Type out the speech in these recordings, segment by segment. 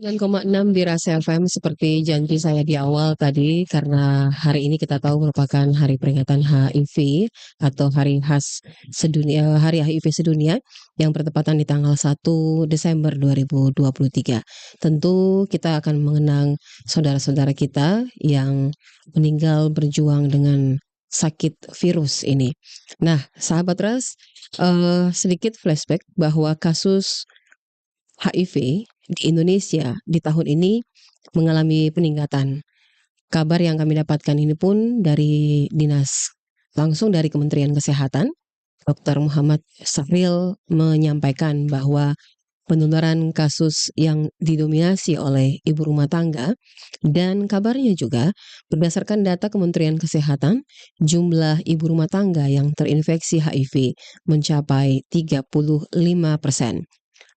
9,6 di Rasa FM seperti janji saya di awal tadi, karena hari ini kita tahu merupakan hari peringatan HIV atau hari khas sedunia, hari HIV sedunia yang bertepatan di tanggal 1 Desember 2023. Tentu kita akan mengenang saudara-saudara kita yang meninggal berjuang dengan sakit virus ini. Nah, sahabat Ras, sedikit flashback bahwa kasus HIV di Indonesia di tahun ini mengalami peningkatan. Kabar yang kami dapatkan ini pun dari langsung dari Kementerian Kesehatan. Dr. Muhammad Sahril menyampaikan bahwa penularan kasus yang didominasi oleh ibu rumah tangga, dan kabarnya juga berdasarkan data Kementerian Kesehatan, jumlah ibu rumah tangga yang terinfeksi HIV mencapai 35%.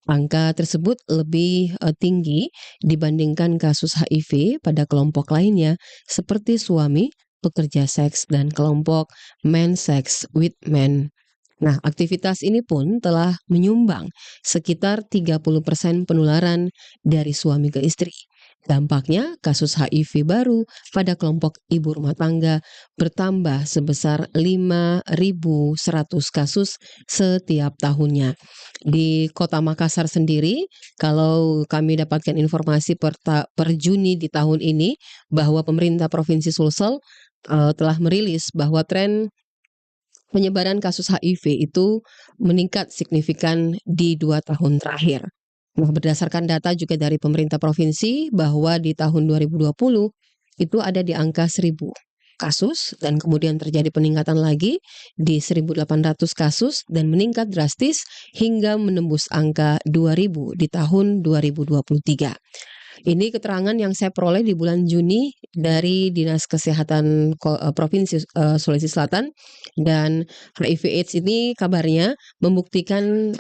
Angka tersebut lebih tinggi dibandingkan kasus HIV pada kelompok lainnya seperti suami, pekerja seks, dan kelompok men sex with men. Nah, aktivitas ini pun telah menyumbang sekitar 30% penularan dari suami ke istri. Dampaknya, kasus HIV baru pada kelompok ibu rumah tangga bertambah sebesar 5.100 kasus setiap tahunnya. Di Kota Makassar sendiri, kalau kami dapatkan informasi per Juni di tahun ini, bahwa pemerintah Provinsi Sulsel telah merilis bahwa tren penyebaran kasus HIV itu meningkat signifikan di 2 tahun terakhir. Nah, berdasarkan data juga dari pemerintah provinsi bahwa di tahun 2020 itu ada di angka 1.000 kasus, dan kemudian terjadi peningkatan lagi di 1.800 kasus dan meningkat drastis hingga menembus angka 2.000 di tahun 2023. Ini keterangan yang saya peroleh di bulan Juni dari Dinas Kesehatan Provinsi Sulawesi Selatan, dan HIV/AIDS ini kabarnya membuktikan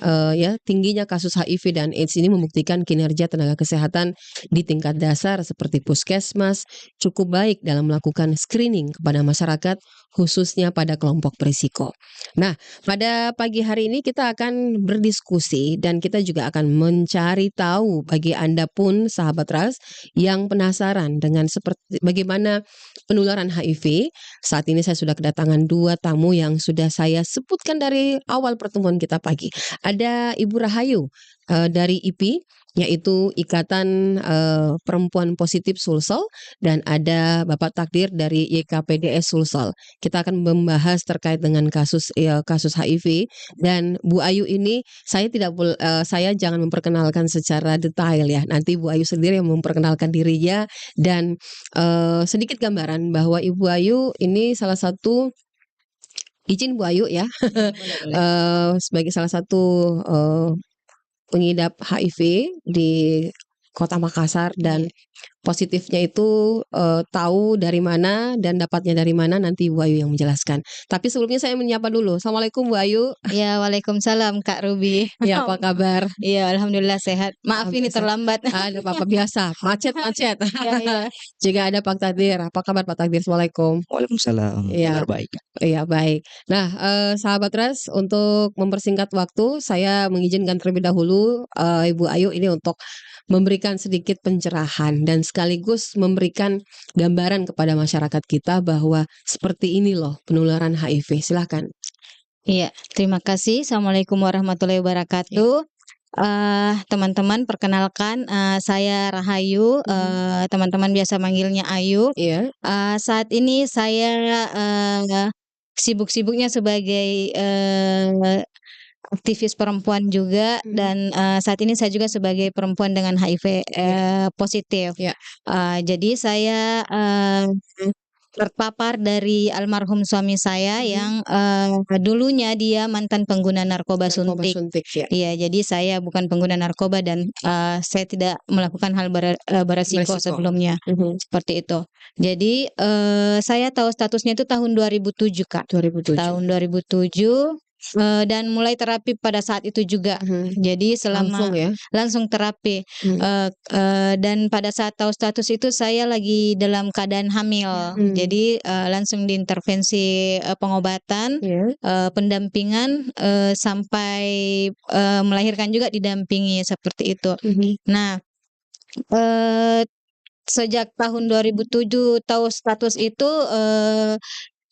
tingginya kasus HIV dan AIDS ini membuktikan kinerja tenaga kesehatan di tingkat dasar seperti puskesmas cukup baik dalam melakukan screening kepada masyarakat, khususnya pada kelompok berisiko. Nah, pada pagi hari ini kita akan berdiskusi dan kita juga akan mencari tahu bagi Anda pun sahabat Ras yang penasaran dengan seperti bagaimana penularan HIV. Saat ini saya sudah kedatangan 2 tamu yang sudah saya sebutkan dari awal pertemuan kita pagi. Ada Ibu Rahayu dari IPI, yaitu Ikatan Perempuan Positif Sulsel, dan ada Bapak Takdir dari YKPDS Sulsel. Kita akan membahas terkait dengan kasus HIV, dan Bu Ayu ini saya jangan memperkenalkan secara detail ya. Nanti Bu Ayu sendiri yang memperkenalkan dirinya, dan sedikit gambaran bahwa Ibu Ayu ini salah satu, izin Bu Ayu ya, sebagai salah satu pengidap HIV di Kota Makassar, dan positifnya itu tahu dari mana dan dapatnya dari mana, nanti Bu Ayu yang menjelaskan. Tapi sebelumnya saya menyapa dulu. Assalamualaikum Bu Ayu. Ya, waalaikumsalam Kak Ruby. Ya, apa kabar? Iya, alhamdulillah sehat. Maaf ini terlambat. Ada apa-apa, biasa, macet-macet. Ya. Juga ada Pak Takdir. Apa kabar Pak Takdir? Assalamualaikum. Waalaikumsalam. Iya. Kabar baik. Iya, baik. Nah, sahabat Ras, untuk mempersingkat waktu, saya mengizinkan terlebih dahulu Ibu Ayu ini untuk memberikan sedikit pencerahan dan sekaligus memberikan gambaran kepada masyarakat kita bahwa seperti ini loh penularan HIV. Silakan. Iya, terima kasih. Assalamualaikum warahmatullahi wabarakatuh. Teman-teman, perkenalkan saya Rahayu. Teman-teman biasa manggilnya Ayu. Iya. Saat ini saya sibuk-sibuknya sebagai aktivis perempuan juga, dan saat ini saya juga sebagai perempuan dengan HIV positif. Ya. Jadi saya terpapar dari almarhum suami saya yang dulunya dia mantan pengguna narkoba suntik. Ya. Iya, jadi saya bukan pengguna narkoba dan saya tidak melakukan hal beresiko sebelumnya. Seperti itu. Jadi saya tahu statusnya itu tahun 2007, Kak. 2007. Tahun 2007. Dan mulai terapi pada saat itu juga. Jadi selama langsung terapi. Dan pada saat tahu status itu saya lagi dalam keadaan hamil. Jadi langsung diintervensi pengobatan, pendampingan sampai melahirkan juga didampingi seperti itu. Nah, Sejak tahun 2007 tahu status itu,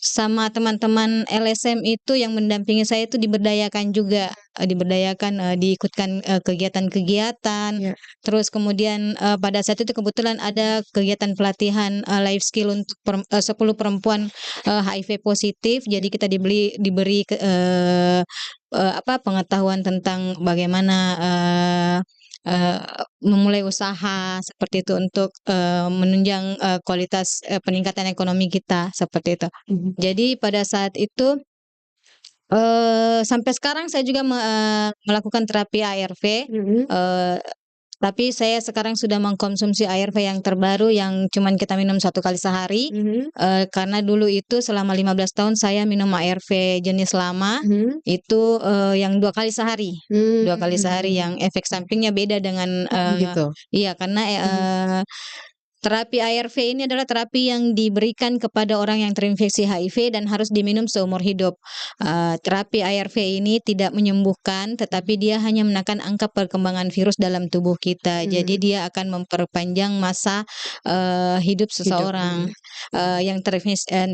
sama teman-teman LSM itu yang mendampingi saya itu diberdayakan juga, diberdayakan, diikutkan, kegiatan-kegiatan, terus kemudian, pada saat itu kebetulan ada kegiatan pelatihan, life skill untuk 10 perempuan, HIV positif, jadi kita diberi pengetahuan tentang bagaimana, Eee, memulai usaha seperti itu untuk, menunjang, kualitas, peningkatan ekonomi kita, seperti itu. Jadi pada saat itu, sampai sekarang saya juga melakukan terapi ARV, tapi saya sekarang sudah mengkonsumsi ARV yang terbaru yang cuman kita minum 1 kali sehari, karena dulu itu selama 15 tahun saya minum ARV jenis lama, itu, yang 2 kali sehari, 2 kali sehari yang efek sampingnya beda dengan, Gitu. iya karena, terapi ARV ini adalah terapi yang diberikan kepada orang yang terinfeksi HIV dan harus diminum seumur hidup. Terapi ARV ini tidak menyembuhkan, tetapi dia hanya menekan angka perkembangan virus dalam tubuh kita. Jadi dia akan memperpanjang masa, hidup seseorang, yang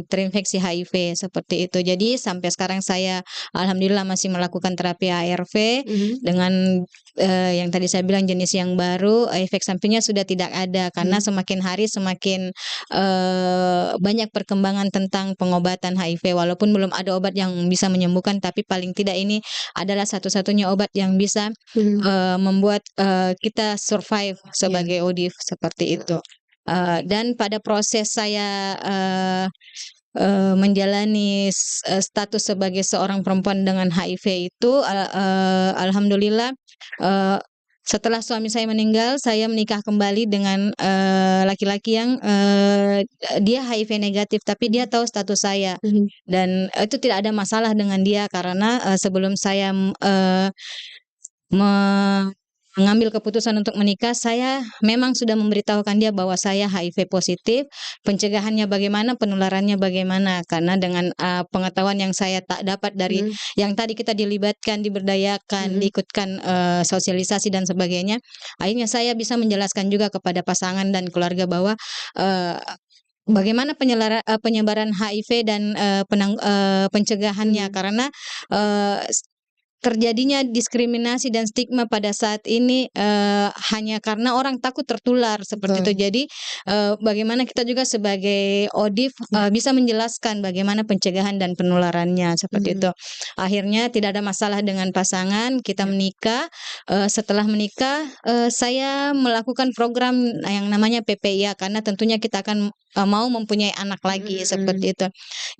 terinfeksi HIV, seperti itu. Jadi sampai sekarang saya alhamdulillah masih melakukan terapi ARV dengan, yang tadi saya bilang jenis yang baru, efek sampingnya sudah tidak ada karena semakin hari semakin, banyak perkembangan tentang pengobatan HIV walaupun belum ada obat yang bisa menyembuhkan, tapi paling tidak ini adalah satu-satunya obat yang bisa, membuat, kita survive sebagai ODIF, seperti itu. Dan pada proses saya, menjalani status sebagai seorang perempuan dengan HIV itu, alhamdulillah, eee, setelah suami saya meninggal, saya menikah kembali dengan, laki-laki yang, dia HIV negatif, tapi dia tahu status saya, dan itu tidak ada masalah dengan dia karena, sebelum saya, mengambil keputusan untuk menikah, saya memang sudah memberitahukan dia bahwa saya HIV positif, pencegahannya bagaimana, penularannya bagaimana. Karena dengan, pengetahuan yang saya tak dapat dari yang tadi kita dilibatkan, diberdayakan, diikutkan, sosialisasi dan sebagainya, akhirnya saya bisa menjelaskan juga kepada pasangan dan keluarga bahwa, bagaimana penyebaran HIV dan, pencegahannya. Karena, eee, terjadinya diskriminasi dan stigma pada saat ini, hanya karena orang takut tertular, seperti itu. Jadi, bagaimana kita juga sebagai ODIF, bisa menjelaskan bagaimana pencegahan dan penularannya, seperti itu. Akhirnya tidak ada masalah dengan pasangan, kita menikah, setelah menikah, saya melakukan program yang namanya PPIA karena tentunya kita akan, mau mempunyai anak lagi, seperti itu.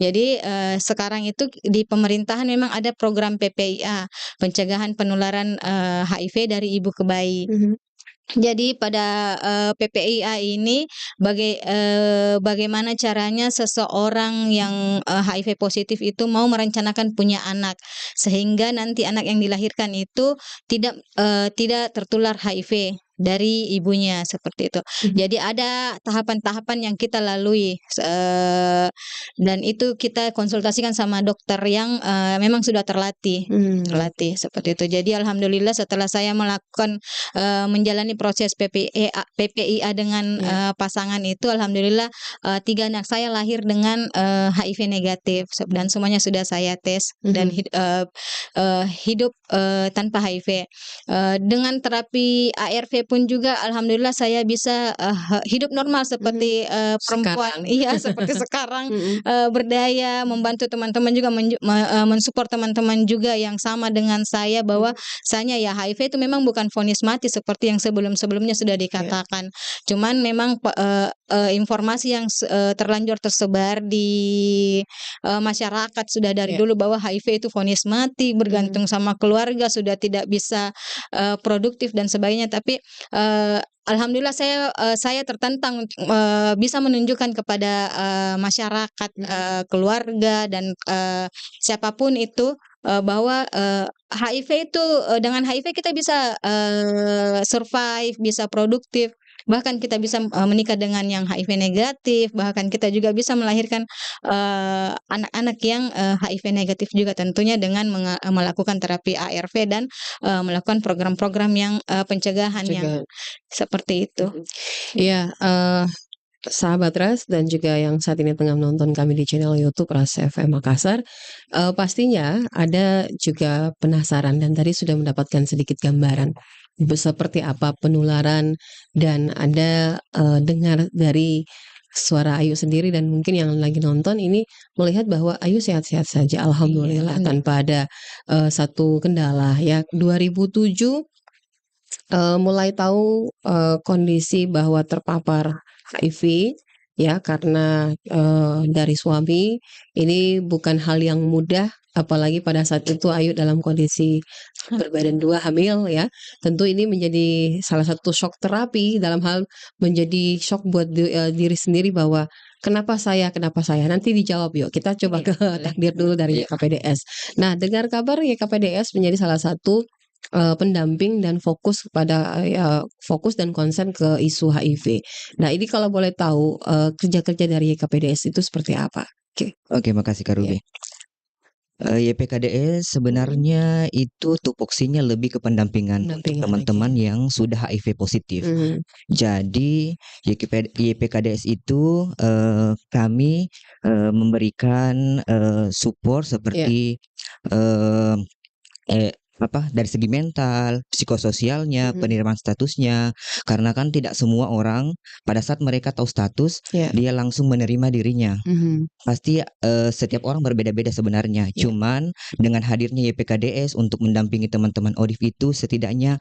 Jadi, sekarang itu di pemerintahan memang ada program PPIA, pencegahan penularan, HIV dari ibu ke bayi. Jadi pada, PPIA ini bagaimana caranya seseorang yang, HIV positif itu mau merencanakan punya anak, sehingga nanti anak yang dilahirkan itu tidak tertular HIV dari ibunya, seperti itu. Jadi ada tahapan-tahapan yang kita lalui, dan itu kita konsultasikan sama dokter yang, memang sudah terlatih, seperti itu. Jadi alhamdulillah setelah saya melakukan, menjalani proses PPIA dengan, pasangan itu alhamdulillah, 3 anak saya lahir dengan, HIV negatif dan semuanya sudah saya tes dan hidup, tanpa HIV. Dengan terapi ARV pun juga alhamdulillah saya bisa, hidup normal seperti, perempuan Sekarang. iya seperti sekarang, berdaya, membantu teman-teman juga men-support teman-teman juga yang sama dengan saya bahwa misalnya ya HIV itu memang bukan vonis mati seperti yang sebelum-sebelumnya sudah dikatakan. Cuman memang informasi yang terlanjur tersebar di, masyarakat sudah dari dulu bahwa HIV itu vonis mati, bergantung sama keluarga, sudah tidak bisa, produktif dan sebagainya. Tapi, alhamdulillah saya tertantang untuk, bisa menunjukkan kepada, masyarakat, keluarga dan, siapapun itu, bahwa, HIV itu dengan HIV kita bisa, survive, bisa produktif, bahkan kita bisa menikah dengan yang HIV negatif, bahkan kita juga bisa melahirkan anak-anak yang HIV negatif juga, tentunya dengan melakukan terapi ARV dan melakukan program-program yang pencegahan yang seperti itu. Iya, sahabat Ras dan juga yang saat ini tengah menonton kami di channel YouTube Ras FM Makassar, pastinya ada juga penasaran dan tadi sudah mendapatkan sedikit gambaran seperti apa penularan dan ada dengar dari suara Ayu sendiri dan mungkin yang lagi nonton ini melihat bahwa Ayu sehat-sehat saja, alhamdulillah tanpa ada satu kendala ya. 2007 mulai tahu kondisi bahwa terpapar HIV ya karena dari suami. Ini bukan hal yang mudah, apalagi pada saat itu Ayu dalam kondisi berbadan 2 hamil ya. Tentu ini menjadi salah satu shock terapi dalam hal menjadi shock buat diri sendiri bahwa kenapa saya? Nanti dijawab yuk. Kita coba ke takdir dulu dari YKPDS. Nah, dengar kabar YKPDS menjadi salah satu pendamping dan fokus kepada fokus dan konsen ke isu HIV. Nah, ini kalau boleh tahu kerja-kerja dari YKPDS itu seperti apa? Oke, makasih Kak Ruby. YPKDS sebenarnya itu tupoksinya lebih ke pendampingan untuk teman-teman yang sudah HIV positif. Jadi YPKDS itu kami memberikan support seperti dari segi mental, psikososialnya, penerimaan statusnya, karena kan tidak semua orang pada saat mereka tahu status dia langsung menerima dirinya. Pasti setiap orang berbeda-beda sebenarnya. Cuman dengan hadirnya YPKDS untuk mendampingi teman-teman ODIF itu setidaknya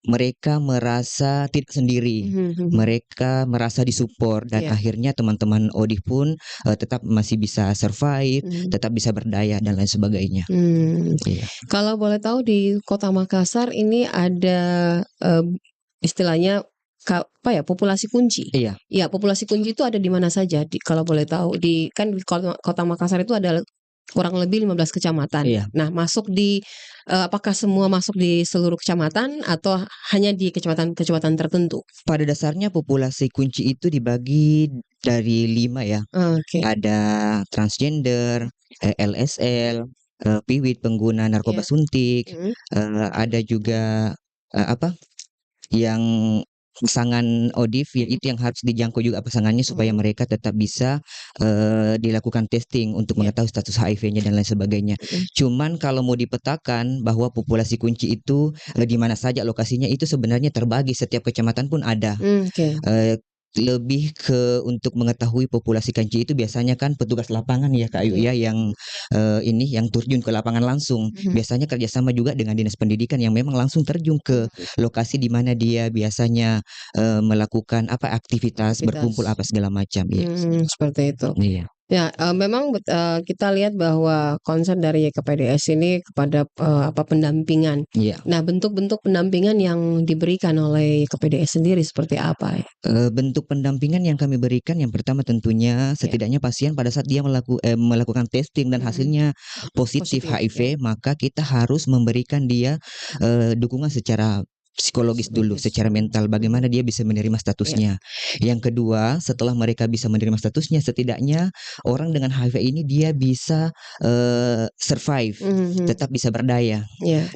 mereka merasa tidak sendiri, mereka merasa disupport dan akhirnya teman-teman ODIF pun tetap masih bisa survive, tetap bisa berdaya dan lain sebagainya. Kalau boleh tahu di Kota Makassar ini ada istilahnya apa ya, populasi kunci? Iya. Ya, populasi kunci itu ada di mana saja? Kalau boleh tahu di Kota Makassar itu ada kurang lebih 15 kecamatan. Iya. Nah, masuk di apakah semua masuk di seluruh kecamatan atau hanya di kecamatan-kecamatan tertentu? Pada dasarnya populasi kunci itu dibagi dari 5 ya. Ada transgender, LSL, piwit pengguna narkoba suntik, ada juga yang pasangan ODIF ya, itu yang harus dijangkau juga pasangannya supaya mereka tetap bisa dilakukan testing untuk mengetahui status HIV-nya dan lain sebagainya. Cuman kalau mau dipetakan bahwa populasi kunci itu di mana saja lokasinya itu sebenarnya terbagi, setiap kecamatan pun ada. Lebih ke untuk mengetahui populasi kunci itu biasanya kan petugas lapangan ya Kak Ayu ya yang yang terjun ke lapangan langsung. Biasanya kerjasama juga dengan dinas pendidikan yang memang langsung terjun ke lokasi di mana dia biasanya melakukan aktivitas berkumpul apa segala macam. Seperti itu. Iya. Ya, memang kita lihat bahwa konsen dari YKPDS ini kepada pendampingan. Nah, bentuk-bentuk pendampingan yang diberikan oleh YKPDS sendiri seperti apa ya? Bentuk pendampingan yang kami berikan yang pertama tentunya setidaknya pasien pada saat dia melakukan testing dan hasilnya positif HIV, maka kita harus memberikan dia dukungan secara psikologis dulu, secara mental, bagaimana dia bisa menerima statusnya. Yang kedua, setelah mereka bisa menerima statusnya, setidaknya orang dengan HIV ini dia bisa survive, tetap bisa berdaya,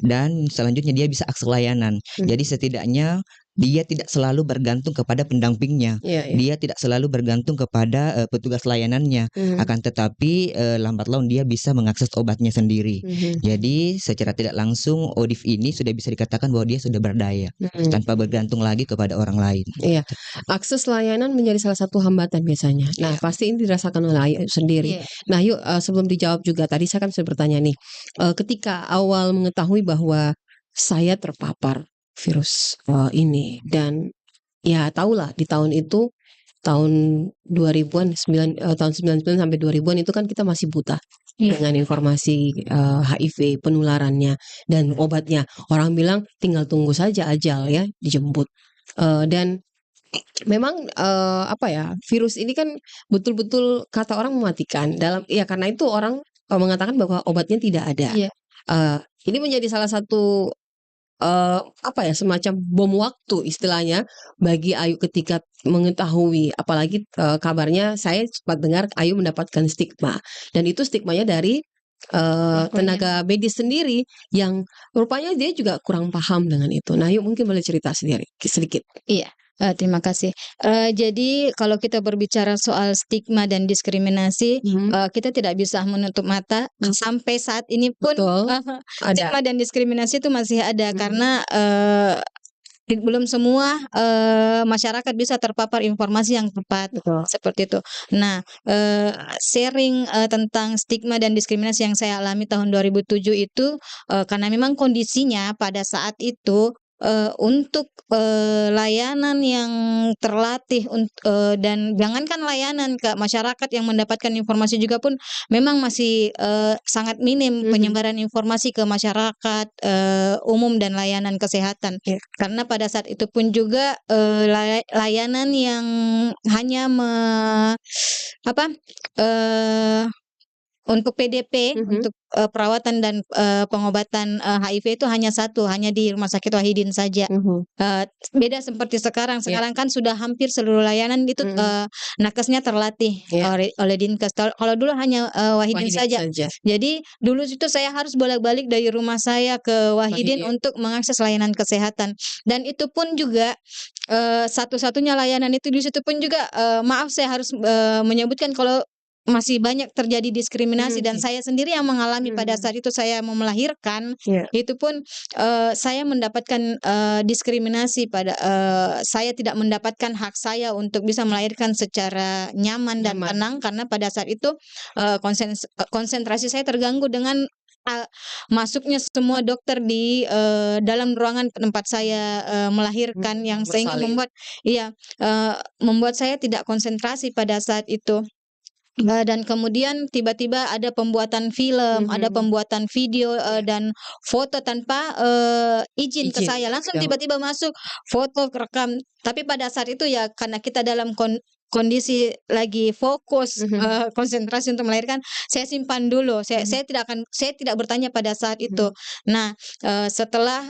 dan selanjutnya dia bisa akses layanan. Jadi setidaknya dia tidak selalu bergantung kepada pendampingnya, dia tidak selalu bergantung kepada petugas layanannya, akan tetapi lambat laun dia bisa mengakses obatnya sendiri. Jadi secara tidak langsung ODIF ini sudah bisa dikatakan bahwa dia sudah berdaya, tanpa bergantung lagi kepada orang lain. Iya, akses layanan menjadi salah satu hambatan biasanya. Nah, pasti ini dirasakan oleh Ayu sendiri. Nah, yuk sebelum dijawab juga tadi saya kan sudah bertanya nih, ketika awal mengetahui bahwa saya terpapar virus ini dan ya tahulah di tahun itu tahun 2000-an tahun 99 sampai 2000-an itu kan kita masih buta dengan informasi HIV penularannya dan obatnya. Orang bilang tinggal tunggu saja ajal ya dijemput. Dan memang virus ini kan betul-betul kata orang mematikan karena itu orang mengatakan bahwa obatnya tidak ada. Ini menjadi salah satu apa ya, semacam bom waktu istilahnya bagi Ayu ketika mengetahui, apalagi kabarnya saya sempat dengar Ayu mendapatkan stigma, dan itu stigmanya dari tenaga medis sendiri yang rupanya dia juga kurang paham dengan itu. Nah, Ayu mungkin boleh cerita sendiri sedikit. Iya. Terima kasih. Jadi kalau kita berbicara soal stigma dan diskriminasi, kita tidak bisa menutup mata sampai saat ini pun stigma dan diskriminasi itu masih ada karena belum semua masyarakat bisa terpapar informasi yang tepat. Seperti itu. Nah, sharing tentang stigma dan diskriminasi yang saya alami tahun 2007 itu karena memang kondisinya pada saat itu untuk layanan yang terlatih dan jangankan layanan, ke masyarakat yang mendapatkan informasi juga pun memang masih sangat minim penyebaran informasi ke masyarakat umum dan layanan kesehatan. Karena pada saat itu pun juga layanan yang hanya untuk PDP, untuk perawatan dan pengobatan HIV itu hanya satu, hanya di Rumah Sakit Wahidin saja. Beda seperti sekarang. Sekarang kan sudah hampir seluruh layanan itu nakesnya terlatih oleh Dinkes. Kalau dulu hanya Wahidin saja. Jadi dulu itu saya harus bolak-balik dari rumah saya ke Wahidin untuk mengakses layanan kesehatan. Dan itu pun juga satu-satunya layanan itu di situ pun juga maaf saya harus menyebutkan kalau masih banyak terjadi diskriminasi dan saya sendiri yang mengalami pada saat itu saya mau melahirkan, itu pun saya mendapatkan diskriminasi pada saya tidak mendapatkan hak saya untuk bisa melahirkan secara nyaman dan tenang karena pada saat itu konsentrasi saya terganggu dengan masuknya semua dokter di dalam ruangan tempat saya melahirkan yang sehingga membuat saya tidak konsentrasi pada saat itu. Dan kemudian tiba-tiba ada pembuatan film, ada pembuatan video dan foto tanpa izin ke saya. Langsung tiba-tiba masuk foto, rekam. Tapi pada saat itu ya karena kita dalam kondisi lagi fokus konsentrasi untuk melahirkan, saya simpan dulu. Saya tidak bertanya pada saat itu. Nah, setelah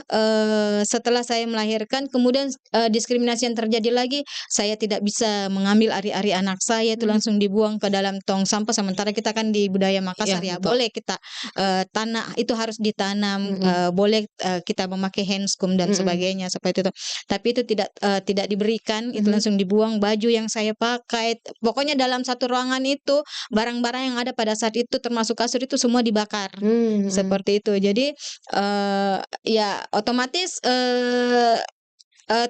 saya melahirkan, kemudian diskriminasi yang terjadi lagi, saya tidak bisa mengambil ari-ari anak saya itu langsung dibuang ke dalam tong sampah. Sementara kita kan di budaya Makassar boleh kita tanah itu harus ditanam, boleh kita memakai handscoom dan sebagainya seperti itu. Tapi itu tidak diberikan, itu langsung dibuang. Baju yang saya pakai, pokoknya dalam satu ruangan itu barang-barang yang ada pada saat itu termasuk kasur itu semua dibakar. Seperti itu. Jadi ya otomatis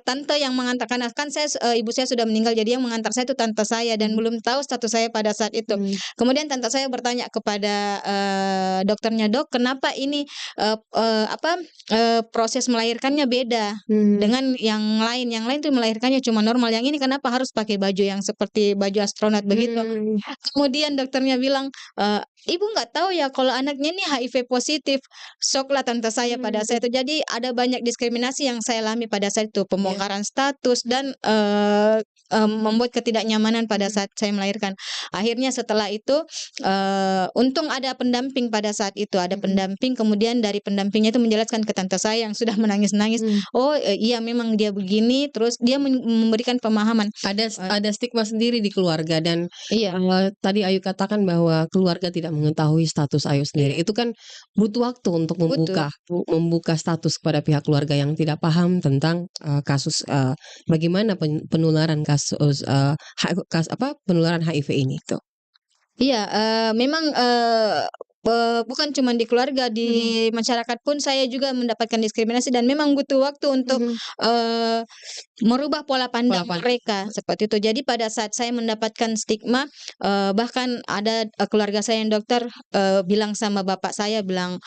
tante yang mengantarkan, kan saya ibu saya sudah meninggal, jadi yang mengantar saya itu tante saya dan belum tahu status saya pada saat itu. Kemudian tante saya bertanya kepada dokternya, "Dok, kenapa ini proses melahirkannya beda dengan yang lain? Yang lain tuh melahirkannya cuma normal. Yang ini kenapa harus pakai baju yang seperti baju astronot begitu?" Kemudian dokternya bilang, "Ibu nggak tahu ya kalau anaknya ini HIV positif." Shocklah tante saya pada saat itu. Jadi ada banyak diskriminasi yang saya alami pada saat itu, pembongkaran status dan membuat ketidaknyamanan pada saat saya melahirkan. Akhirnya setelah itu untung ada pendamping pada saat itu, ada pendamping. Kemudian dari pendampingnya itu menjelaskan ke tante saya yang sudah menangis-nangis, "Oh iya memang dia begini." Terus dia memberikan pemahaman. Ada stigma sendiri di keluarga dan tadi Ayu katakan bahwa keluarga tidak mengetahui status Ayu sendiri. Itu kan butuh waktu untuk membuka status kepada pihak keluarga yang tidak paham tentang kasus bagaimana penularan kasus penularan HIV ini tuh. Iya, memang bukan cuma di keluarga, di masyarakat pun saya juga mendapatkan diskriminasi dan memang butuh waktu untuk merubah pola pandang mereka seperti itu. Jadi pada saat saya mendapatkan stigma, bahkan ada keluarga saya yang dokter bilang sama bapak saya, bilang,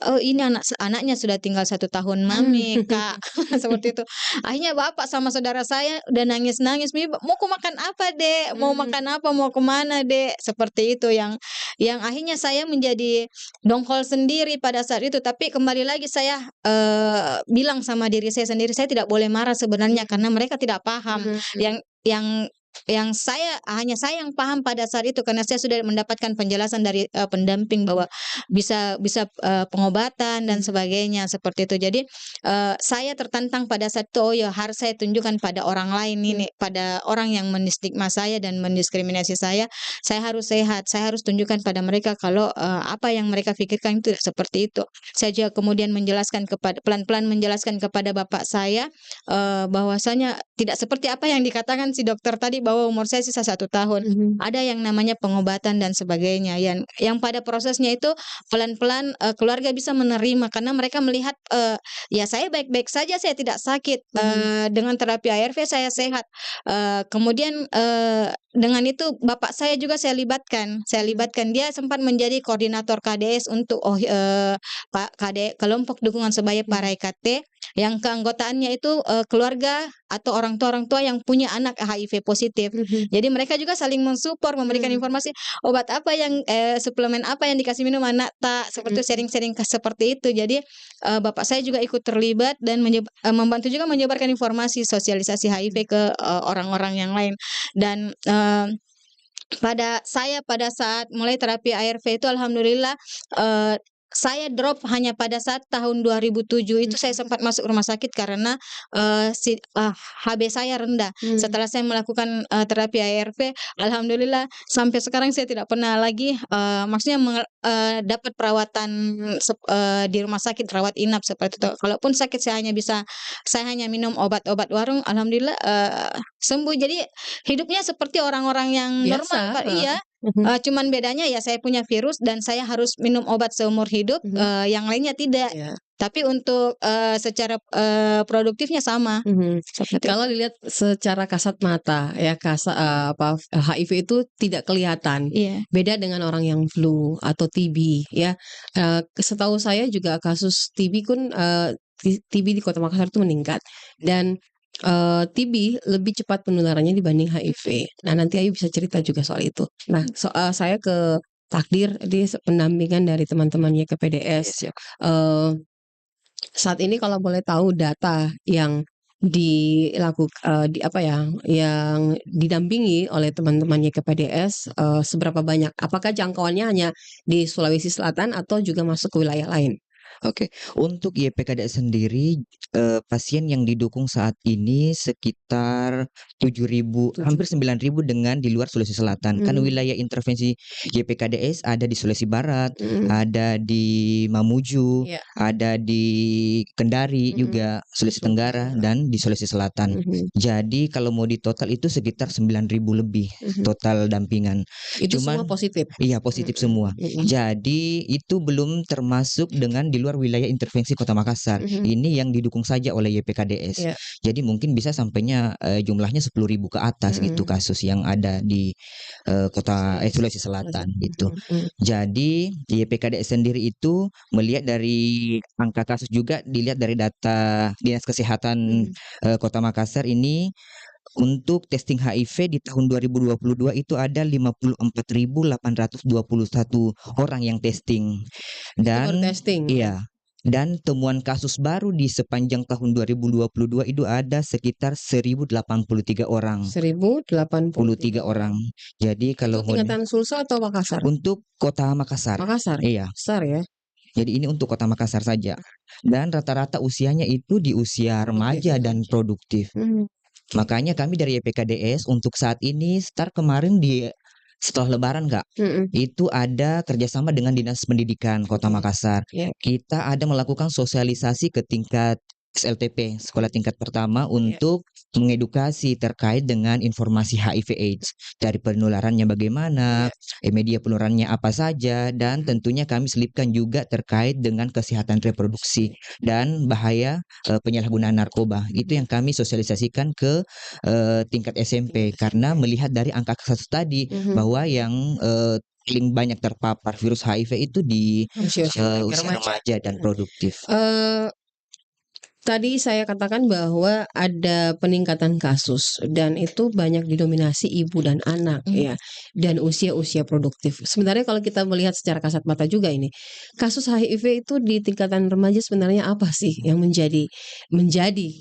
"Oh ini anaknya sudah tinggal 1 tahun Mami, Kak." Seperti itu. Akhirnya bapak sama saudara saya udah nangis-nangis, "Mau makan apa, Dek? Mau makan apa? Mau kemana, Dek?" Seperti itu yang akhirnya saya menjadi dongkol sendiri pada saat itu. Tapi kembali lagi saya bilang sama diri saya sendiri, saya tidak boleh marah sebenarnya karena mereka tidak paham. Yang hanya saya yang paham pada saat itu karena saya sudah mendapatkan penjelasan dari pendamping bahwa bisa bisa pengobatan dan sebagainya seperti itu. Jadi saya tertantang pada saat itu, oh ya harus saya tunjukkan pada orang lain ini, pada orang yang menstigma saya dan mendiskriminasi saya harus sehat, saya harus tunjukkan pada mereka kalau apa yang mereka pikirkan itu tidak seperti itu. Saya juga kemudian pelan-pelan menjelaskan kepada bapak saya bahwasanya tidak seperti apa yang dikatakan si dokter tadi bahwa umur saya sisa 1 tahun. Ada yang namanya pengobatan dan sebagainya. Yang pada prosesnya itu pelan-pelan keluarga bisa menerima karena mereka melihat ya saya baik-baik saja, saya tidak sakit. Dengan terapi ARV saya sehat. Kemudian dengan itu bapak saya juga saya libatkan. Dia sempat menjadi koordinator KDS untuk Pak KD kelompok dukungan sebaya para IKT yang keanggotaannya itu keluarga atau orang tua yang punya anak HIV positif. Jadi mereka juga saling mensupport, memberikan informasi obat apa yang suplemen apa yang dikasih minum anak tak seperti sharing-sharing seperti itu. Jadi bapak saya juga ikut terlibat dan membantu juga menyebarkan informasi sosialisasi HIV ke orang-orang yang lain dan pada saat mulai terapi ARV itu alhamdulillah saya drop hanya pada saat tahun 2007 itu saya sempat masuk rumah sakit karena HB saya rendah. Setelah saya melakukan terapi ARV, alhamdulillah sampai sekarang saya tidak pernah lagi maksudnya dapat perawatan di rumah sakit rawat inap seperti itu. Kalaupun sakit saya hanya minum obat-obat warung, alhamdulillah sembuh. Jadi hidupnya seperti orang-orang yang normal, Pak. Iya. Cuman bedanya ya saya punya virus dan saya harus minum obat seumur hidup, yang lainnya tidak. Tapi untuk secara produktifnya sama. Kalau dilihat secara kasat mata ya HIV itu tidak kelihatan. Beda dengan orang yang flu atau TB ya. Setahu saya juga kasus TB TB di Kota Makassar itu meningkat dan TB lebih cepat penularannya dibanding HIV. Nah, nanti Ayu bisa cerita juga soal itu. Nah, saya ke Takdir di pendampingan dari teman-temannya ke PDS. Saat ini kalau boleh tahu data yang yang didampingi oleh teman-temannya ke PDS seberapa banyak? Apakah jangkauannya hanya di Sulawesi Selatan atau juga masuk ke wilayah lain? Oke, untuk YPKDS sendiri pasien yang didukung saat ini sekitar 7.000, hampir 9.000 dengan di luar Sulawesi Selatan. Kan wilayah intervensi YPKDS ada di Sulawesi Barat, ada di Mamuju, ada di Kendari juga, Sulawesi Tenggara dan di Sulawesi Selatan. Jadi kalau mau di total itu sekitar 9.000 lebih total dampingan. Itu semua positif? Iya, positif semua. Jadi itu belum termasuk dengan di luar wilayah intervensi Kota Makassar. Ini yang didukung saja oleh YPKDS. Jadi mungkin bisa sampainya jumlahnya 10.000 ke atas gitu kasus yang ada di Sulawesi Selatan gitu. Jadi YPKDS sendiri itu melihat dari angka kasus juga dilihat dari data Dinas Kesehatan Kota Makassar ini. Untuk testing HIV di tahun 2022 itu ada 54.821 orang yang testing. Dan iya. Dan temuan kasus baru di sepanjang tahun 2022 itu ada sekitar 1.083 orang. 1.083 orang. Jadi kalau itu tingkatan Sulsel atau Makassar? Untuk Kota Makassar. Makassar. Iya. Besar ya. Jadi ini untuk Kota Makassar saja. Dan rata-rata usianya itu di usia remaja dan produktif. Makanya kami dari YPKDS untuk saat ini start kemarin setelah Lebaran Kak, itu ada kerjasama dengan Dinas Pendidikan Kota Makassar. Kita ada melakukan sosialisasi ke tingkat SLTP, sekolah tingkat pertama untuk mengedukasi terkait dengan informasi HIV/AIDS dari penularannya bagaimana, media penularannya apa saja, dan tentunya kami selipkan juga terkait dengan kesehatan reproduksi dan bahaya penyalahgunaan narkoba. Itu yang kami sosialisasikan ke tingkat SMP karena melihat dari angka kasus tadi bahwa yang paling banyak terpapar virus HIV itu di usia remaja dan produktif. Tadi saya katakan bahwa ada peningkatan kasus dan itu banyak didominasi ibu dan anak ya, dan usia-usia produktif. Sebenarnya kalau kita melihat secara kasat mata juga ini, kasus HIV itu di tingkatan remaja sebenarnya apa sih yang menjadi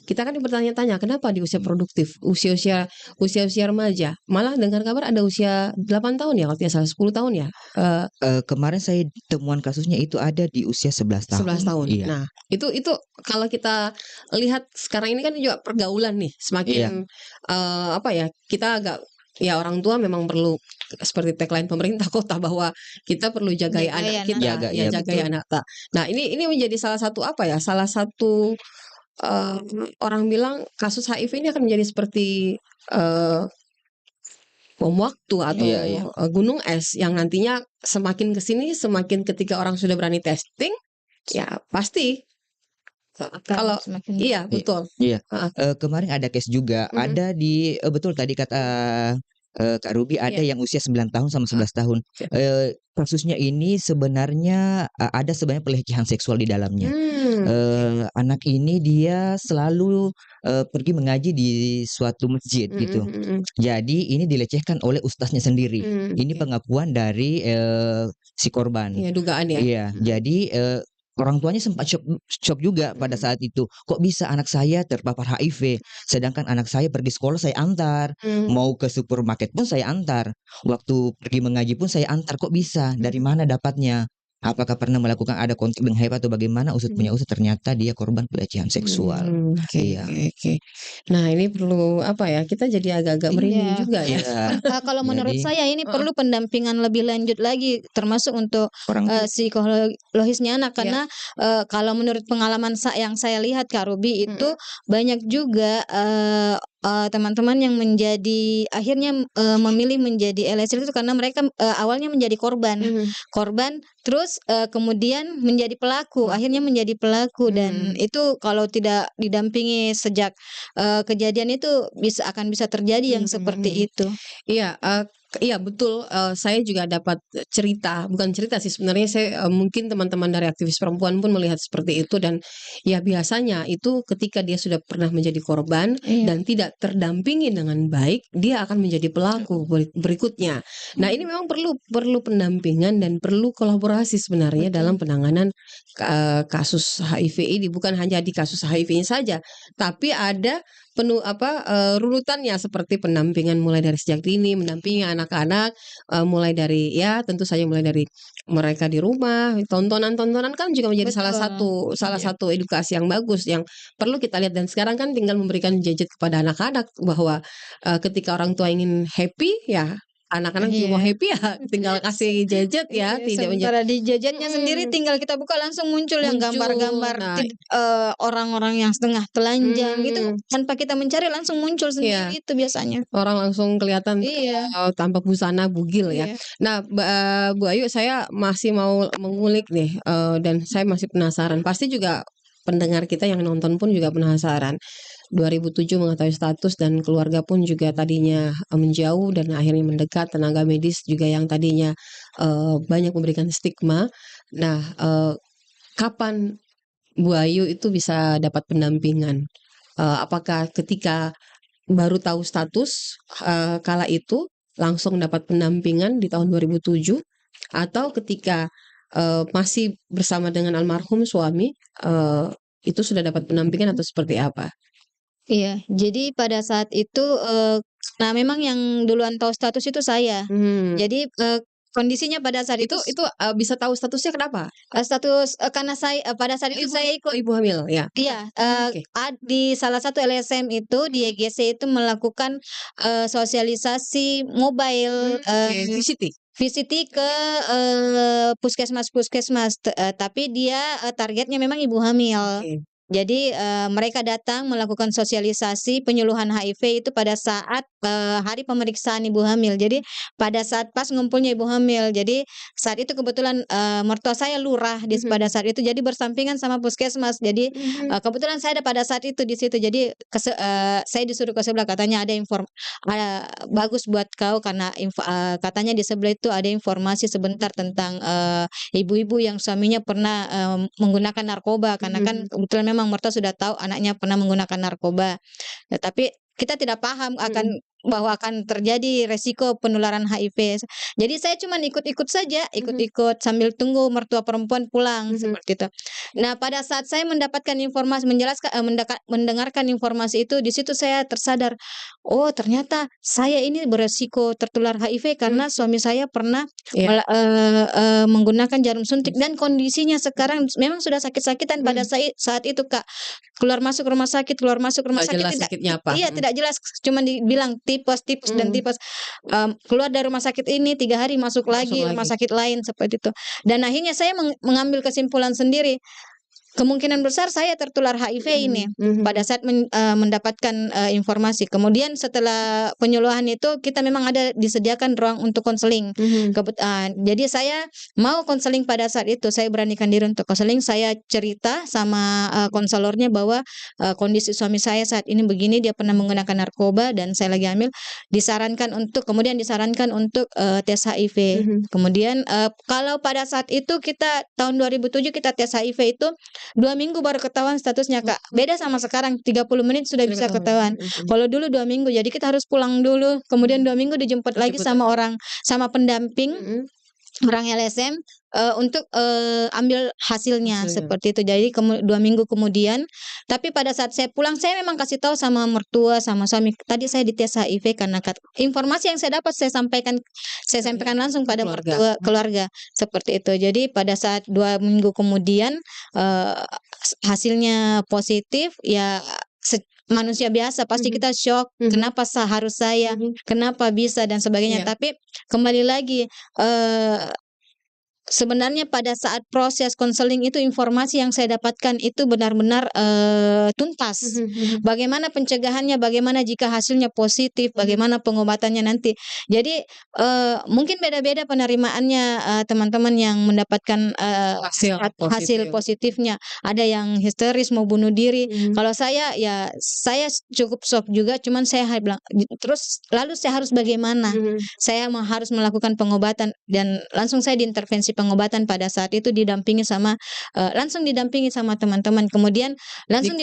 kita kan bertanya-tanya kenapa di usia produktif, usia-usia remaja, malah dengar kabar ada usia 8 tahun ya kalau tidak salah 10 tahun ya. Kemarin saya temuan kasusnya itu ada di usia 11 tahun. 11 tahun. Iya. Nah, itu kalau kita lihat sekarang ini kan juga pergaulan nih semakin apa ya, kita agak ya orang tua memang perlu seperti tagline pemerintah kota bahwa kita perlu jagai anak kita, jagai anak kita. Nah, ini menjadi salah satu apa ya, salah satu orang bilang kasus HIV ini akan menjadi seperti bom waktu atau gunung es yang nantinya semakin kesini semakin ketika orang sudah berani testing ya pasti kalau iya betul. Iya. Kemarin ada case juga, ada di betul tadi kata Kak Ruby ada yang usia 9 tahun sama 11 tahun. Kasusnya ini sebenarnya ada sebenarnya pelecehan seksual di dalamnya. Anak ini dia selalu pergi mengaji di suatu masjid gitu. Jadi ini dilecehkan oleh ustaznya sendiri. Ini pengakuan dari si korban. Iya, dugaan ya. Iya, jadi orang tuanya sempat shock juga pada saat itu. Kok bisa anak saya terpapar HIV, sedangkan anak saya pergi sekolah saya antar, mau ke supermarket pun saya antar, waktu pergi mengaji pun saya antar. Kok bisa? Dari mana dapatnya? Apakah pernah melakukan ada kontak dengan HIV atau bagaimana? Usut punya usut, ternyata dia korban pelecehan seksual. Oke. Nah, ini perlu apa ya? Kita jadi agak-agak merinding juga ya. Kalau menurut saya ini perlu pendampingan lebih lanjut lagi, termasuk untuk psikologisnya anak karena kalau menurut pengalaman yang saya lihat Kak Ruby itu banyak juga teman-teman yang akhirnya memilih menjadi LSM itu karena mereka awalnya menjadi korban terus kemudian menjadi pelaku, akhirnya menjadi pelaku dan itu kalau tidak didampingi sejak kejadian itu akan bisa terjadi yang seperti itu. Iya betul, saya juga dapat cerita, bukan cerita sih sebenarnya saya mungkin teman-teman dari aktivis perempuan pun melihat seperti itu dan ya biasanya itu ketika dia sudah pernah menjadi korban dan tidak terdampingi dengan baik, dia akan menjadi pelaku berikutnya. Nah, ini memang perlu pendampingan dan perlu kolaborasi sebenarnya dalam penanganan kasus HIV ini, bukan hanya di kasus HIV-nya saja, tapi ada runutannya seperti pendampingan mulai dari sejak dini, mendampingi anak-anak mulai dari tentu saja mulai dari mereka di rumah, tontonan-tontonan kan juga menjadi salah satu edukasi yang bagus yang perlu kita lihat dan sekarang kan tinggal memberikan gadget kepada anak-anak bahwa ketika orang tua ingin happy ya anak-anak juga mau happy ya tinggal kasih gadget ya tidak sementara di gadgetnya sendiri tinggal kita buka langsung muncul yang gambar-gambar orang-orang yang setengah telanjang gitu tanpa kita mencari langsung muncul sendiri itu biasanya orang langsung kelihatan tanpa busana bugil ya. Nah Bu Ayu saya masih mau mengulik nih dan saya masih penasaran pasti juga pendengar kita yang nonton pun juga penasaran. 2007 mengetahui status dan keluarga pun juga tadinya menjauh dan akhirnya mendekat, tenaga medis juga yang tadinya banyak memberikan stigma. Nah, kapan Bu Ayu itu bisa dapat pendampingan? Apakah ketika baru tahu status kala itu langsung dapat pendampingan di tahun 2007 atau ketika masih bersama dengan almarhum suami itu sudah dapat pendampingan atau seperti apa? Iya, jadi pada saat itu nah memang yang duluan tahu status itu saya. Jadi kondisinya pada saat itu bisa tahu statusnya kenapa? Karena saya pada saat itu saya ikut ibu hamil ya. Iya, di salah satu LSM itu di EGC itu melakukan sosialisasi mobile VCT ke puskesmas tapi dia targetnya memang ibu hamil. Jadi mereka datang melakukan sosialisasi penyuluhan HIV itu pada saat hari pemeriksaan ibu hamil. Jadi pada saat pas ngumpulnya ibu hamil. Jadi saat itu kebetulan mertua saya lurah pada saat itu. Jadi bersampingan sama puskesmas. Jadi kebetulan saya ada pada saat itu di situ. Jadi saya disuruh ke sebelah katanya ada bagus buat kau karena katanya di sebelah itu ada informasi sebentar tentang ibu-ibu yang suaminya pernah menggunakan narkoba karena kan kebetulan memang mertua sudah tahu anaknya pernah menggunakan narkoba. Tapi kita tidak paham akan bahwa akan terjadi resiko penularan HIV. Jadi saya cuma ikut-ikut saja, ikut-ikut sambil tunggu mertua perempuan pulang seperti itu. Nah, pada saat saya mendapatkan informasi, mendengarkan informasi itu, di situ saya tersadar, oh ternyata saya ini beresiko tertular HIV karena suami saya pernah menggunakan jarum suntik dan kondisinya sekarang memang sudah sakit-sakitan pada saat itu, Kak. Keluar masuk rumah sakit tidak jelas, cuma dibilang tipes dan tipes. Keluar dari rumah sakit ini 3 hari masuk lagi rumah sakit lain seperti itu. Dan akhirnya saya mengambil kesimpulan sendiri. Kemungkinan besar saya tertular HIV ini pada saat mendapatkan informasi. Kemudian setelah penyuluhan itu kita memang ada disediakan ruang untuk konseling. Jadi saya mau konseling pada saat itu. Saya beranikan diri untuk konseling. Saya cerita sama konselornya bahwa kondisi suami saya saat ini begini, dia pernah menggunakan narkoba dan saya lagi hamil. Kemudian disarankan untuk tes HIV. Kemudian kalau pada saat itu kita tahun 2007 kita tes HIV itu 2 minggu baru ketahuan statusnya, Kak. Beda sama sekarang 30 menit sudah bisa ketahuan. Kalau dulu 2 minggu, jadi kita harus pulang dulu. Kemudian 2 minggu dijemput lagi sama pendamping orang LSM untuk ambil hasilnya seperti itu. Jadi 2 minggu kemudian, tapi pada saat saya pulang saya memang kasih tahu sama mertua sama suami, tadi saya dites HIV karena informasi yang saya dapat saya sampaikan langsung pada mertua keluarga seperti itu. Jadi pada saat 2 minggu kemudian hasilnya positif, ya manusia biasa pasti kita shock, kenapa harus saya, kenapa bisa dan sebagainya. Tapi kembali lagi sebenarnya pada saat proses konseling itu informasi yang saya dapatkan itu benar-benar tuntas. Bagaimana pencegahannya, bagaimana jika hasilnya positif, bagaimana pengobatannya nanti. Jadi mungkin beda-beda penerimaannya teman-teman yang mendapatkan hasil positifnya. Ada yang histeris mau bunuh diri. Kalau saya saya cukup shock juga, cuman saya bilang terus lalu saya harus bagaimana? Saya harus melakukan pengobatan dan langsung saya diintervensi pengobatan pada saat itu langsung didampingi sama teman-teman. Kemudian langsung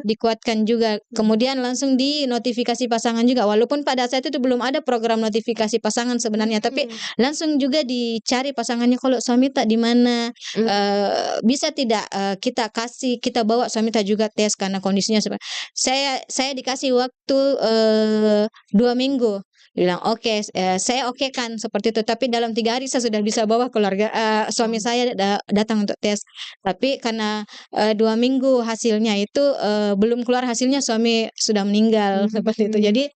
dikuatkan juga. Kemudian langsung dinotifikasi pasangan juga. Walaupun pada saat itu belum ada program notifikasi pasangan sebenarnya, tapi langsung juga dicari pasangannya. Kalau suami tak di mana, bisa tidak kita bawa suami tak juga tes karena kondisinya saya dikasih waktu 2 minggu. Bilang oke, saya oke kan seperti itu. Tapi dalam 3 hari saya sudah bisa bawa keluarga suami saya datang untuk tes. Tapi karena 2 minggu hasilnya itu belum keluar hasilnya, suami sudah meninggal seperti itu. Jadi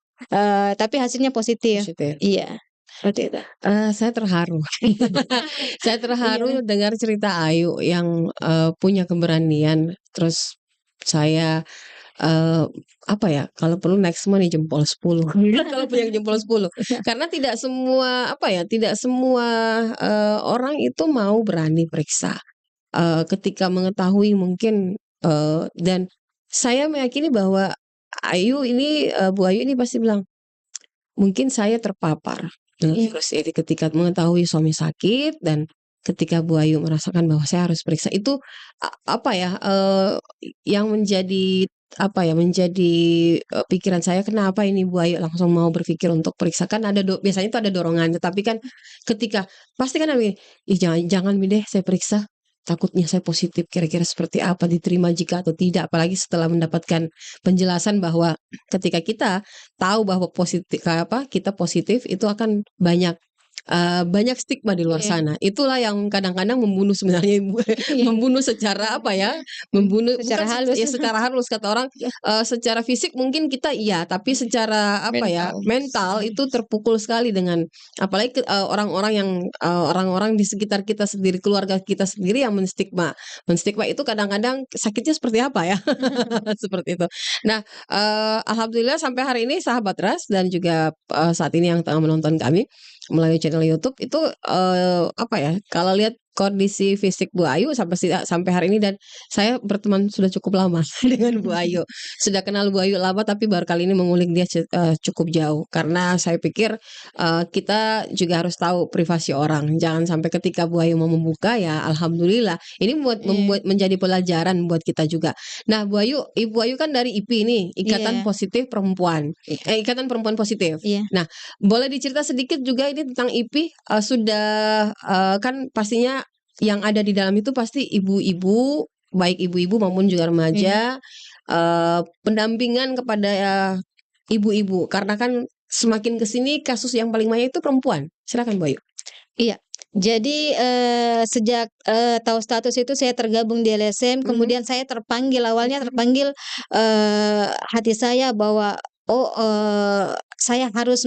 tapi hasilnya positif. Iya. Seperti itu. Saya terharu. Saya terharu dengar cerita Ayu yang punya keberanian. Terus saya kalau perlu next month jempol 10. Kalau punya jempol 10. Karena tidak semua orang itu mau berani periksa ketika mengetahui mungkin dan saya meyakini bahwa Bu Ayu ini pasti bilang mungkin saya terpapar dengan virus ini ketika mengetahui suami sakit, dan ketika Bu Ayu merasakan bahwa saya harus periksa itu yang menjadi pikiran saya, kenapa ini Bu Ayu langsung mau berpikir untuk periksa. Kan biasanya itu ada dorongan, tapi kan ketika pasti kan jangan deh saya periksa, takutnya saya positif, kira-kira seperti apa, diterima jika atau tidak. Apalagi setelah mendapatkan penjelasan bahwa ketika kita tahu bahwa kita positif itu akan banyak stigma di luar sana. Itulah yang kadang-kadang membunuh sebenarnya, membunuh secara membunuh secara halus. Secara halus kata orang. Secara fisik mungkin kita tapi secara mental itu terpukul sekali dengan apalagi orang-orang di sekitar kita sendiri, keluarga kita sendiri yang menstigma itu kadang-kadang sakitnya seperti apa ya. Seperti itu. Nah, alhamdulillah sampai hari ini sahabat Ras dan juga saat ini yang tengah menonton kami melalui channel YouTube itu kalau lihat kondisi fisik Bu Ayu sampai hari ini, dan saya berteman sudah cukup lama dengan Bu Ayu. Sudah kenal Bu Ayu lama, tapi baru kali ini mengulik dia cukup jauh. Karena saya pikir kita juga harus tahu privasi orang. Jangan sampai ketika Bu Ayu mau membuka, ya alhamdulillah. Ini membuat menjadi pelajaran buat kita juga. Nah, Bu Ayu, Ibu Ayu kan dari IPI nih, Ikatan Positif Perempuan. Ikatan Perempuan Positif. Nah, boleh dicerita sedikit juga ini tentang IPI, sudah kan pastinya yang ada di dalam itu pasti ibu-ibu, baik ibu-ibu maupun juga remaja, pendampingan kepada ibu-ibu, karena kan semakin kesini kasus yang paling banyak itu perempuan. Silakan Bu Ayu. Iya. Jadi sejak tahu status itu saya tergabung di LSM, kemudian saya awalnya terpanggil hati saya bahwa saya harus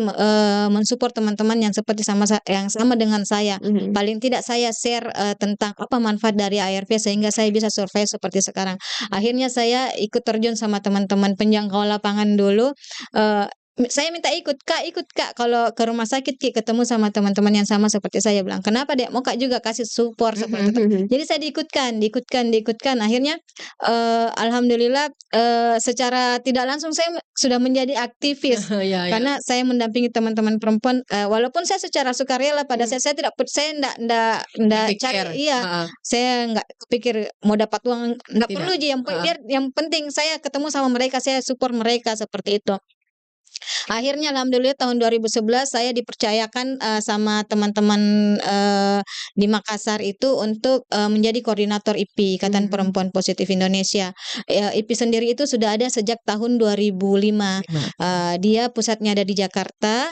mensupport teman-teman yang seperti yang sama dengan saya. Paling tidak saya share tentang apa manfaat dari ARV sehingga saya bisa survive seperti sekarang. Akhirnya saya ikut terjun sama teman-teman penjangkau lapangan dulu. Saya minta ikut kak kalau ke rumah sakit ketemu sama teman-teman yang sama seperti saya, bilang kenapa dek, mau kak juga kasih support seperti itu. Jadi saya diikutkan. Akhirnya alhamdulillah secara tidak langsung saya sudah menjadi aktivis karena saya mendampingi teman-teman perempuan, walaupun saya secara sukarela pada saya tidak cari, saya nggak pikir mau dapat uang, nggak perlu yang penting saya ketemu sama mereka, saya support mereka seperti itu. Akhirnya alhamdulillah tahun 2011 saya dipercayakan sama teman-teman di Makassar itu untuk menjadi koordinator IPI, Ikatan Perempuan Positif Indonesia. IPI sendiri itu sudah ada sejak tahun 2005. Dia pusatnya ada di Jakarta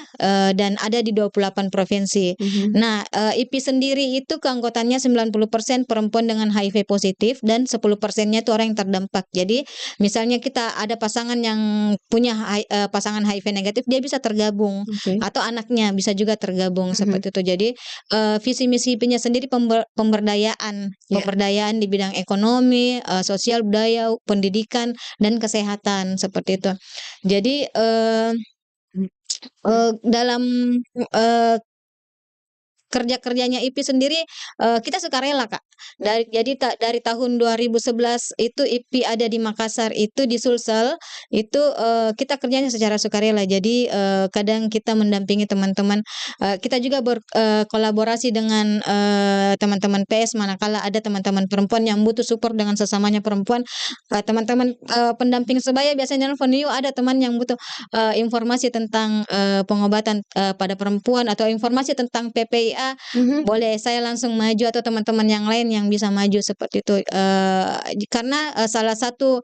dan ada di 28 provinsi. Nah, IPI sendiri itu keanggotaannya 90% perempuan dengan HIV positif dan 10%-nya itu orang yang terdampak. Jadi misalnya kita ada pasangan yang punya pasangan HIV negatif, dia bisa tergabung, atau anaknya bisa juga tergabung seperti itu. Jadi visi misi IP-nya sendiri pemberdayaan di bidang ekonomi, sosial, budaya, pendidikan dan kesehatan seperti itu. Jadi dalam kerja-kerjanya IPI sendiri kita sukarela Kak. Dari tahun 2011 itu IPI ada di Makassar itu di Sulsel itu kita kerjanya secara sukarela. Jadi kadang kita mendampingi teman-teman, kita juga berkolaborasi dengan teman-teman PS manakala ada teman-teman perempuan yang butuh support dengan sesamanya perempuan. Teman-teman pendamping sebaya biasanya nelfon, "Yuk ada teman yang butuh informasi tentang pengobatan pada perempuan atau informasi tentang PPIA, boleh saya langsung maju atau teman-teman yang lain yang bisa maju seperti itu." Karena salah satu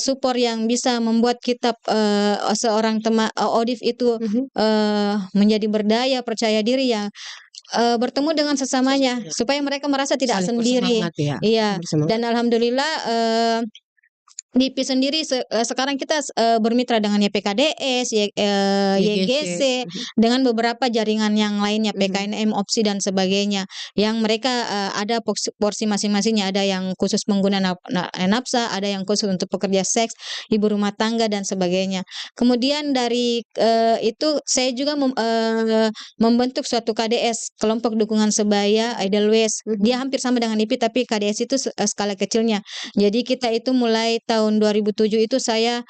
support yang bisa membuat kita seorang teman ODIF itu menjadi berdaya, percaya diri, ya bertemu dengan sesamanya supaya mereka merasa tidak sendiri. Iya. Dan alhamdulillah di IPI sendiri sekarang kita bermitra dengan YPKDS, YGC, dengan beberapa jaringan yang lainnya, PKNM, OPSI dan sebagainya, yang mereka ada porsi masing-masingnya, ada yang khusus pengguna nafsa, ada yang khusus untuk pekerja seks, ibu rumah tangga dan sebagainya. Kemudian dari itu saya juga membentuk suatu KDS, kelompok dukungan sebaya Edelweiss. Dia hampir sama dengan IPI tapi KDS itu skala kecilnya. Jadi kita itu mulai tahun 2007 itu saya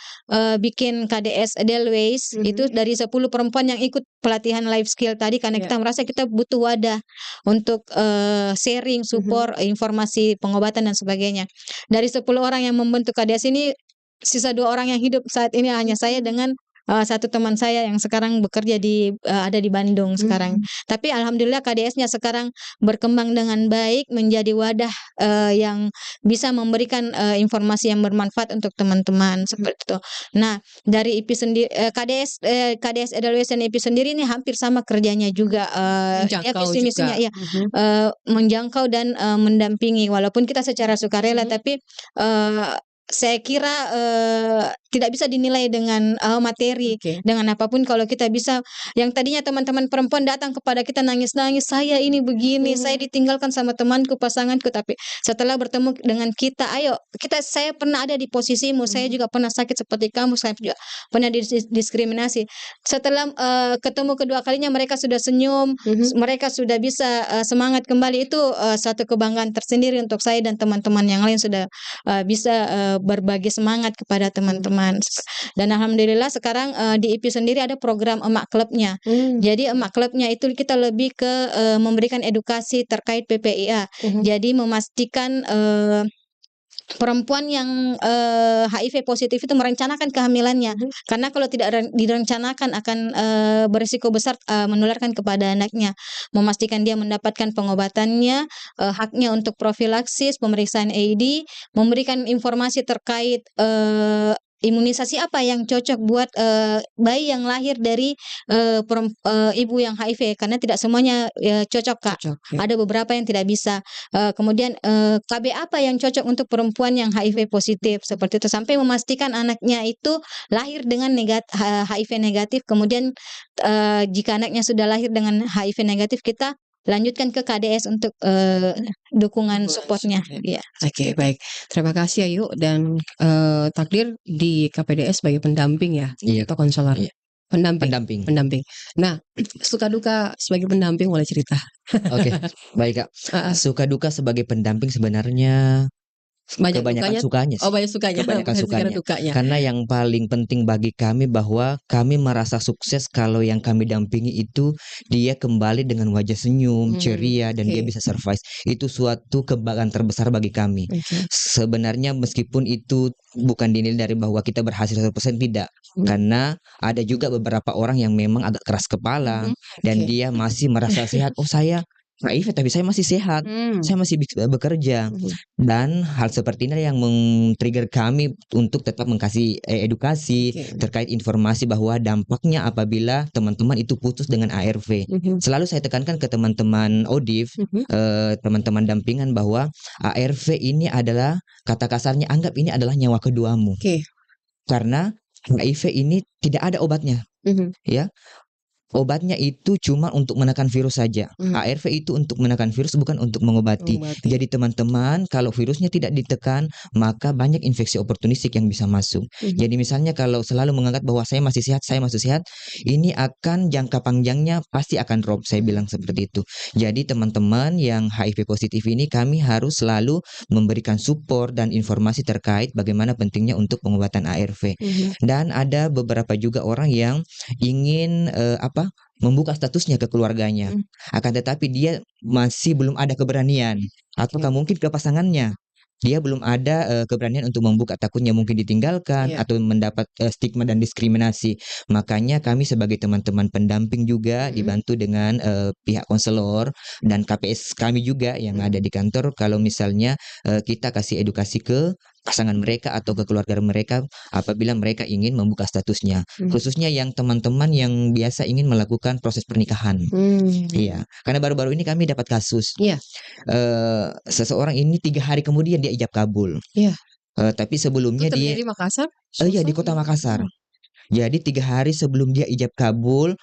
bikin KDS Edelweiss itu dari 10 perempuan yang ikut pelatihan life skill tadi, karena kita merasa kita butuh wadah untuk sharing, support, informasi pengobatan dan sebagainya. Dari 10 orang yang membentuk KDS ini, sisa 2 orang yang hidup saat ini hanya saya dengan satu teman saya yang sekarang bekerja ada di Bandung sekarang. Tapi alhamdulillah KDS-nya sekarang berkembang dengan baik, menjadi wadah yang bisa memberikan informasi yang bermanfaat untuk teman-teman seperti itu. Nah, dari IPI sendiri KDS Edelweiss dan IPI sendiri ini hampir sama kerjanya juga, visi misinya menjangkau dan mendampingi, walaupun kita secara sukarela tapi saya kira tidak bisa dinilai dengan materi, dengan apapun. Kalau kita bisa, yang tadinya teman-teman perempuan datang kepada kita nangis-nangis, saya ini begini, saya ditinggalkan sama temanku, pasanganku, tapi setelah bertemu dengan kita, ayo saya pernah ada di posisimu, saya juga pernah sakit seperti kamu, saya juga pernah diskriminasi. Setelah ketemu kedua kalinya mereka sudah senyum, mereka sudah bisa semangat kembali, itu satu kebanggaan tersendiri untuk saya dan teman-teman yang lain, sudah bisa berbagi semangat kepada teman-teman. Dan alhamdulillah sekarang di IP sendiri ada program emak klubnya. Jadi emak klubnya itu kita lebih ke memberikan edukasi terkait PPIA. Jadi memastikan perempuan yang HIV positif itu merencanakan kehamilannya, karena kalau tidak direncanakan akan berisiko besar menularkan kepada anaknya. Memastikan dia mendapatkan pengobatannya, haknya untuk profilaksis, pemeriksaan AID, memberikan informasi terkait imunisasi apa yang cocok buat bayi yang lahir dari ibu yang HIV, karena tidak semuanya cocok, Kak. Ada beberapa yang tidak bisa. Kemudian KB apa yang cocok untuk perempuan yang HIV positif, seperti itu, sampai memastikan anaknya itu lahir dengan HIV negatif. Kemudian jika anaknya sudah lahir dengan HIV negatif, kita lanjutkan ke KDS untuk dukungan supportnya. Ya. Oke, baik. Terima kasih Ayu, dan Takdir di KPDS sebagai pendamping ya, atau konselor. Iya. Pendamping. Nah, suka duka sebagai pendamping boleh cerita. Oke, baik Kak. Suka duka sebagai pendamping sebenarnya kebanyakan sukanya sih. Banyak sukanya. Kebanyakan sukanya. Karena yang paling penting bagi kami bahwa kami merasa sukses kalau yang kami dampingi itu dia kembali dengan wajah senyum, ceria, dan dia bisa survive. Itu suatu kebanggaan terbesar bagi kami. Sebenarnya meskipun itu bukan dinilai dari bahwa kita berhasil 100%, tidak. Karena ada juga beberapa orang yang memang agak keras kepala dan dia masih merasa sehat. Oh, saya HIV tapi saya masih sehat, saya masih bisa bekerja. Dan hal seperti ini yang men-trigger kami untuk tetap mengkasih edukasi terkait informasi bahwa dampaknya apabila teman-teman itu putus dengan ARV. Selalu saya tekankan ke teman-teman ODIF, teman-teman dampingan, bahwa ARV ini adalah, kata kasarnya, anggap ini adalah nyawa keduamu. Karena HIV ini tidak ada obatnya. Ya. Obatnya itu cuma untuk menekan virus saja. ARV itu untuk menekan virus, bukan untuk mengobati. Jadi teman-teman, kalau virusnya tidak ditekan, maka banyak infeksi oportunistik yang bisa masuk. Jadi misalnya kalau selalu menganggap bahwa saya masih sehat, ini akan jangka panjangnya pasti akan drop. Saya bilang seperti itu. Jadi teman-teman yang HIV positif ini, kami harus selalu memberikan support dan informasi terkait bagaimana pentingnya untuk pengobatan ARV. Dan ada beberapa juga orang yang ingin membuka statusnya ke keluarganya, akan tetapi dia masih belum ada keberanian, ataukah mungkin ke pasangannya dia belum ada keberanian untuk membuka, takutnya mungkin ditinggalkan atau mendapat stigma dan diskriminasi. Makanya kami sebagai teman-teman pendamping juga dibantu dengan pihak konselor dan KPS kami juga yang ada di kantor, kalau misalnya kita kasih edukasi ke pasangan mereka atau ke keluarga mereka apabila mereka ingin membuka statusnya, khususnya yang teman-teman yang biasa ingin melakukan proses pernikahan. Iya, karena baru-baru ini kami dapat kasus seseorang ini 3 hari kemudian dia ijab kabul. Tapi sebelumnya itu dia di Makassar? Iya, di kota Makassar. Jadi 3 hari sebelum dia ijab kabul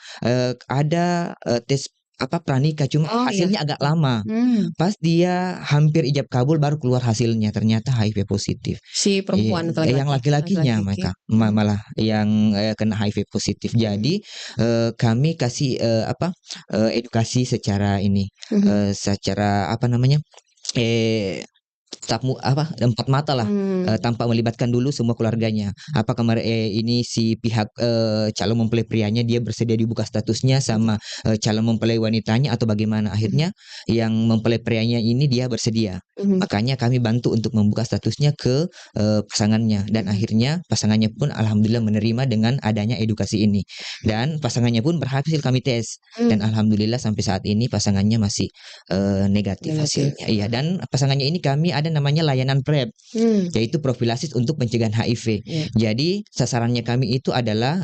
ada tes pranikah, cuma hasilnya agak lama. Pas dia hampir ijab kabul baru keluar hasilnya, ternyata HIV positif. Si perempuan atau yang laki-lakinya malah yang kena HIV positif. Jadi kami kasih edukasi secara ini, secara empat mata lah, tanpa melibatkan dulu semua keluarganya. Apakah ini si pihak calon mempelai prianya dia bersedia dibuka statusnya sama calon mempelai wanitanya atau bagaimana? Akhirnya yang mempelai prianya ini dia bersedia. Makanya kami bantu untuk membuka statusnya ke pasangannya, dan akhirnya pasangannya pun alhamdulillah menerima dengan adanya edukasi ini, dan pasangannya pun berhasil kami tes, dan alhamdulillah sampai saat ini pasangannya masih negatif hasilnya. Iya, dan pasangannya ini kami ada ada namanya layanan PrEP, yaitu profilasis untuk pencegahan HIV. Jadi sasarannya kami itu adalah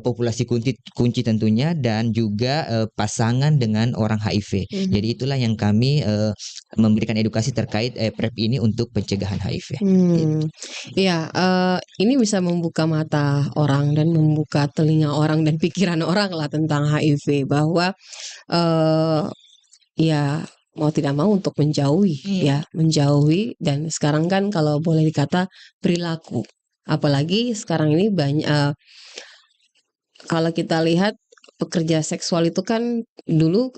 populasi kunci tentunya, dan juga pasangan dengan orang HIV. Jadi itulah yang kami memberikan edukasi terkait PrEP ini untuk pencegahan HIV. Ya, ini bisa membuka mata orang dan membuka telinga orang dan pikiran orang lah tentang HIV, bahwa ya mau tidak mau untuk menjauhi, ya menjauhi. Dan sekarang kan kalau boleh dikata perilaku, apalagi sekarang ini banyak, kalau kita lihat pekerja seksual itu kan dulu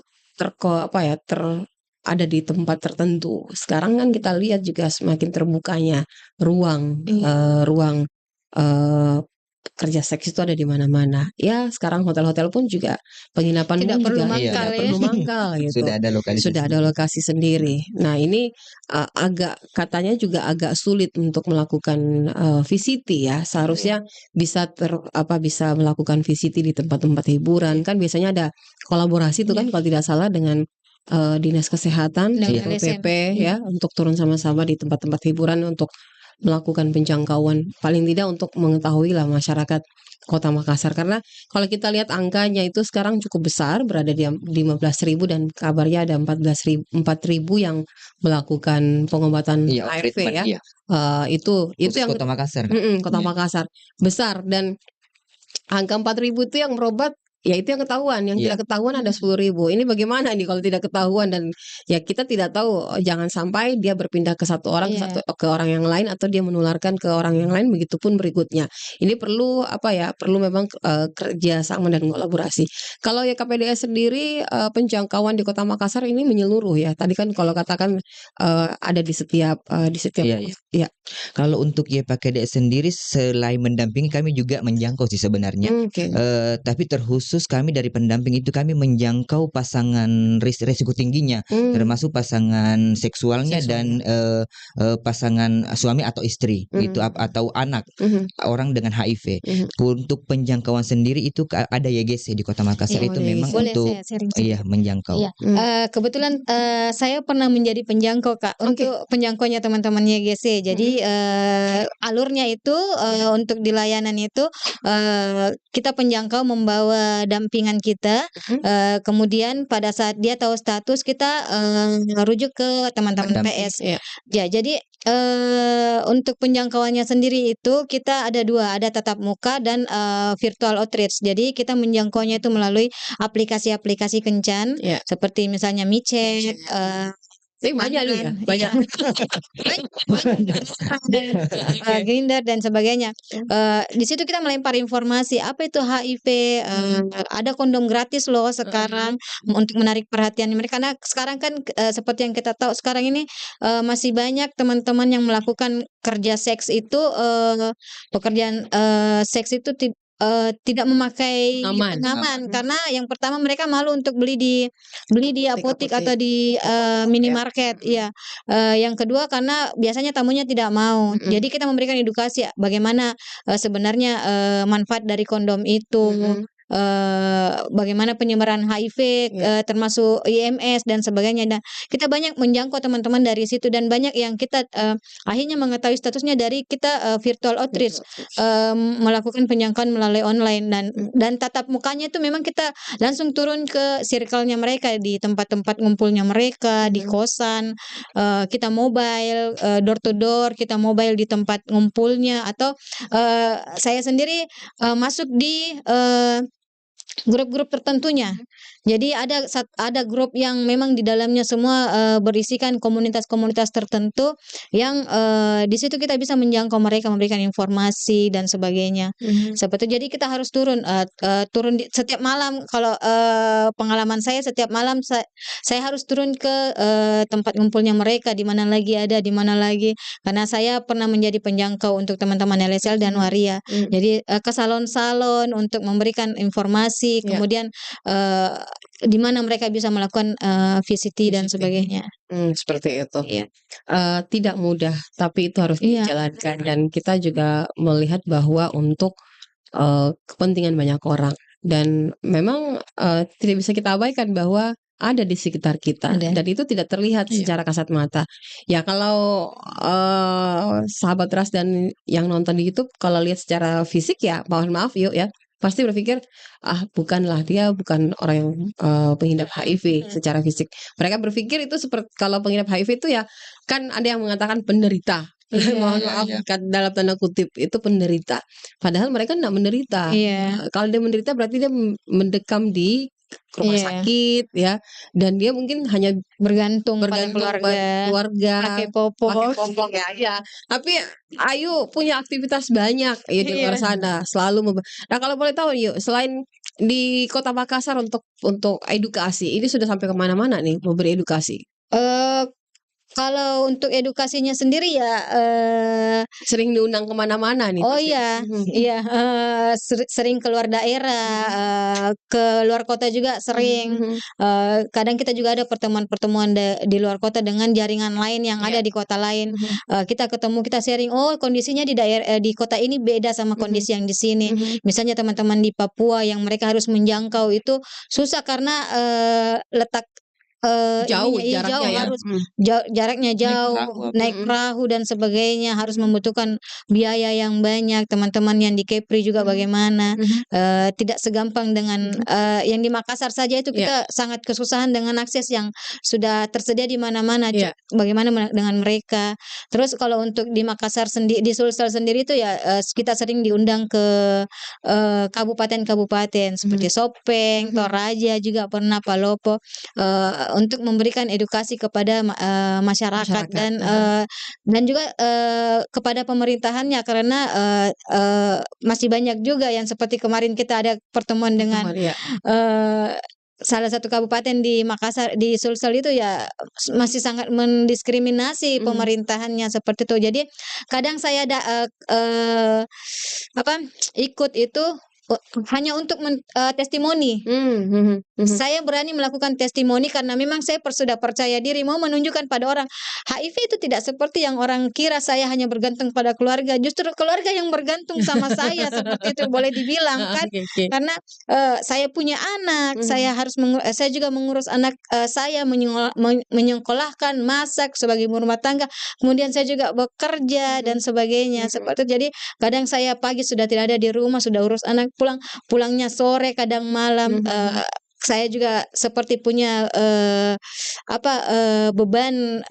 ada di tempat tertentu. Sekarang kan kita lihat juga semakin terbukanya ruang pekerja seks itu ada di mana-mana. Ya, sekarang hotel-hotel pun juga penginapan Tidak pun perlu juga mangkal tidak ya. perlu mangkal gitu. Sudah ada lokasi sendiri. Nah, ini katanya juga agak sulit untuk melakukan VCT ya. Seharusnya bisa bisa melakukan VCT di tempat-tempat hiburan. Kan biasanya ada kolaborasi itu kan kalau tidak salah dengan Dinas Kesehatan, Satpol PP ya, untuk turun sama-sama di tempat-tempat hiburan untuk melakukan penjangkauan, paling tidak untuk mengetahui lah masyarakat Kota Makassar. Karena kalau kita lihat angkanya itu sekarang cukup besar, berada di 15.000, dan kabarnya ada 4.000 yang melakukan pengobatan ARV ya. Itu yang Kota Makassar. Kota Makassar besar, dan angka 4.000 itu yang berobat. Ya itu yang ketahuan, yang tidak ketahuan ada 10.000. Ini bagaimana nih kalau tidak ketahuan, dan ya kita tidak tahu, jangan sampai dia berpindah ke satu orang ke orang yang lain, atau dia menularkan ke orang yang lain, begitupun berikutnya. Ini perlu perlu memang kerja sama dan kolaborasi. Kalau ya KPDS sendiri, penjangkauan di Kota Makassar ini menyeluruh ya. Tadi kan kalau katakan ada di setiap ya. Kalau untuk YPKDS sendiri, selain mendampingi, kami juga menjangkau sih sebenarnya. Tapi terkhusus kami dari pendamping itu kami menjangkau pasangan risiko tingginya, termasuk pasangan seksualnya dan pasangan suami atau istri itu atau anak orang dengan HIV. Untuk penjangkauan sendiri itu ada YGC di Kota Makassar, itu memang untuk menjangkau. Kebetulan saya pernah menjadi penjangkau Kak, untuk penjangkaunya teman-teman YGC. Jadi alurnya itu untuk di layanan itu kita penjangkau membawa dampingan kita, kemudian pada saat dia tahu status kita rujuk ke teman-teman PS. Ya, jadi untuk penjangkauannya sendiri itu kita ada dua, ada tatap muka dan virtual outreach. Jadi kita menjangkaunya itu melalui aplikasi-aplikasi kencan, seperti misalnya micet, banyak ya, banyak. Grindr dan sebagainya. Di situ kita melempar informasi apa itu HIV, ada kondom gratis loh sekarang, untuk menarik perhatian mereka. Karena sekarang kan seperti yang kita tahu sekarang ini masih banyak teman-teman yang melakukan kerja seks itu, pekerjaan seks itu tidak memakai pengaman, karena yang pertama mereka malu untuk beli di apotik atau di minimarket, ya. Yang kedua karena biasanya tamunya tidak mau. Jadi kita memberikan edukasi bagaimana sebenarnya manfaat dari kondom itu, bagaimana penyebaran HIV, termasuk IMS dan sebagainya. Dan kita banyak menjangkau teman-teman dari situ, dan banyak yang kita akhirnya mengetahui statusnya dari kita virtual outreach, melakukan penjangkauan melalui online, dan tatap mukanya itu memang kita langsung turun ke circle-nya mereka, di tempat-tempat ngumpulnya mereka, di kosan, kita mobile door to door, kita mobile di tempat ngumpulnya, atau saya sendiri masuk di grup-grup tertentunya. Jadi ada grup yang memang di dalamnya semua berisikan komunitas-komunitas tertentu yang di situ kita bisa menjangkau mereka, memberikan informasi dan sebagainya. Seperti jadi kita harus turun setiap malam. Kalau pengalaman saya, setiap malam saya harus turun ke tempat ngumpulnya mereka, di mana lagi ada, di mana lagi. Karena saya pernah menjadi penjangkau untuk teman-teman LSL dan Waria. Jadi ke salon-salon untuk memberikan informasi, kemudian di mana mereka bisa melakukan VCT dan sebagainya. Seperti itu. Tidak mudah, tapi itu harus dijalankan, dan kita juga melihat bahwa untuk kepentingan banyak orang, dan memang tidak bisa kita abaikan bahwa ada di sekitar kita Ada. dan itu tidak terlihat secara kasat mata. Ya kalau sahabat Ras dan yang nonton di YouTube kalau lihat secara fisik ya mohon maaf yuk ya pasti berpikir bukanlah dia bukan orang yang pengidap HIV secara fisik. Mereka berpikir itu seperti kalau pengidap HIV itu ya kan ada yang mengatakan penderita. Mohon maaf kan dalam tanda kutip itu penderita. Padahal mereka tidak menderita. Kalau dia menderita berarti dia mendekam di rumah sakit ya dan dia mungkin hanya bergantung pada keluarga pakai popok ya. Tapi Ayu punya aktivitas banyak ya di luar sana selalu nah kalau boleh tahu yuk selain di Kota Makassar untuk edukasi ini sudah sampai kemana-mana nih memberi edukasi? Kalau untuk edukasinya sendiri ya sering diundang kemana-mana nih. Oh iya, sering keluar daerah, ke luar kota juga sering. Kadang kita juga ada pertemuan-pertemuan di luar kota dengan jaringan lain yang ada di kota lain. Kita ketemu, kita sharing. Oh kondisinya di daerah di kota ini beda sama kondisi yang di sini. Misalnya teman-teman di Papua yang mereka harus menjangkau itu susah karena letak jauh jaraknya harus jaraknya jauh naik perahu dan sebagainya harus membutuhkan biaya yang banyak. Teman-teman yang di Kepri juga bagaimana tidak segampang dengan yang di Makassar saja itu kita sangat kesusahan dengan akses yang sudah tersedia di mana-mana. Bagaimana dengan mereka? Terus kalau untuk di Makassar sendiri di Sulsel sendiri itu ya kita sering diundang ke kabupaten-kabupaten seperti Sopeng, Toraja juga pernah, Palopo untuk memberikan edukasi kepada masyarakat dan juga kepada pemerintahannya karena masih banyak juga yang seperti kemarin kita ada pertemuan dengan salah satu kabupaten di Makassar di Sulsel itu ya masih sangat mendiskriminasi pemerintahannya seperti itu. Jadi kadang saya ada ikut itu hanya untuk testimoni. Saya berani melakukan testimoni karena memang saya sudah percaya diri mau menunjukkan pada orang HIV itu tidak seperti yang orang kira saya hanya bergantung pada keluarga. Justru keluarga yang bergantung sama saya seperti itu boleh dibilang kan. Karena saya punya anak, saya harus saya juga mengurus anak saya menyekolahkan, masak sebagai ibu rumah tangga. Kemudian saya juga bekerja dan sebagainya seperti itu. Jadi kadang saya pagi sudah tidak ada di rumah, sudah urus anak, pulangnya sore kadang malam. Saya juga seperti punya beban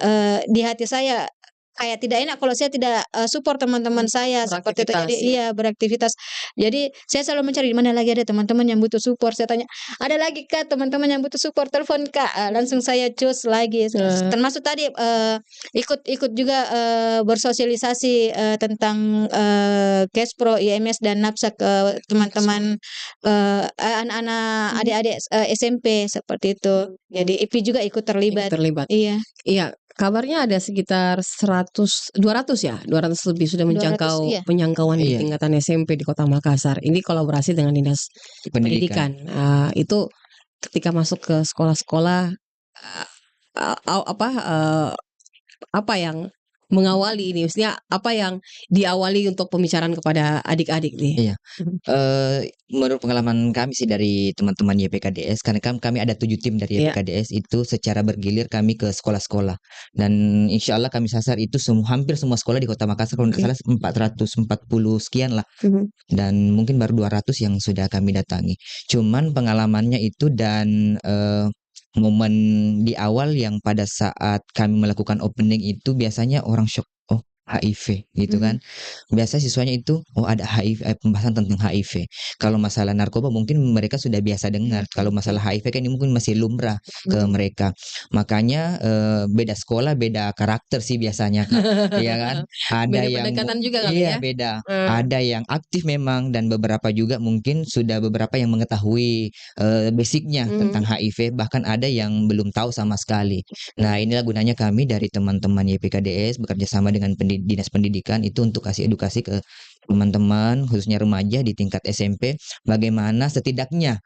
di hati saya kayak tidak enak kalau saya tidak support teman-teman saya seperti itu. Jadi beraktivitas. Jadi saya selalu mencari di mana lagi ada teman-teman yang butuh support. Saya tanya, ada lagi Kak teman-teman yang butuh support, telepon Kak. Langsung saya cus lagi. Termasuk tadi ikut juga bersosialisasi tentang Kespro, IMS dan Napsa ke teman-teman anak-anak adik-adik SMP seperti itu. Jadi IP juga ikut terlibat. Iya. Kabarnya ada sekitar 200 ya, 200 lebih sudah menjangkau penyangkauan di tingkatan SMP di Kota Makassar. Ini kolaborasi dengan Dinas Pendidikan. Itu ketika masuk ke sekolah-sekolah apa yang mengawali ini, maksudnya apa yang diawali untuk pembicaraan kepada adik-adik nih? Iya, menurut pengalaman kami sih dari teman-teman YPKDS, karena kami ada 7 tim dari YPKDS itu secara bergilir kami ke sekolah-sekolah dan insya Allah kami sasar itu hampir semua sekolah di Kota Makassar kalau tidak salah 440 sekian lah dan mungkin baru 200 yang sudah kami datangi. Cuman pengalamannya itu dan momen di awal yang pada saat kami melakukan opening itu biasanya orang shock, oh HIV gitu kan. Biasa siswanya itu ada HIV, pembahasan tentang HIV. Kalau masalah narkoba mungkin mereka sudah biasa dengar. Kalau masalah HIV kan ini mungkin masih lumrah ke mereka. Makanya beda sekolah, beda karakter sih biasanya kan. Iya kan? Ada beda yang pendekatan juga kali ya. Beda. Ada yang aktif memang dan beberapa juga mungkin sudah beberapa yang mengetahui basicnya tentang HIV, bahkan ada yang belum tahu sama sekali. Nah, inilah gunanya kami dari teman-teman YPKDS bekerja sama dengan Dinas Pendidikan itu untuk kasih edukasi ke teman-teman khususnya remaja di tingkat SMP bagaimana setidaknya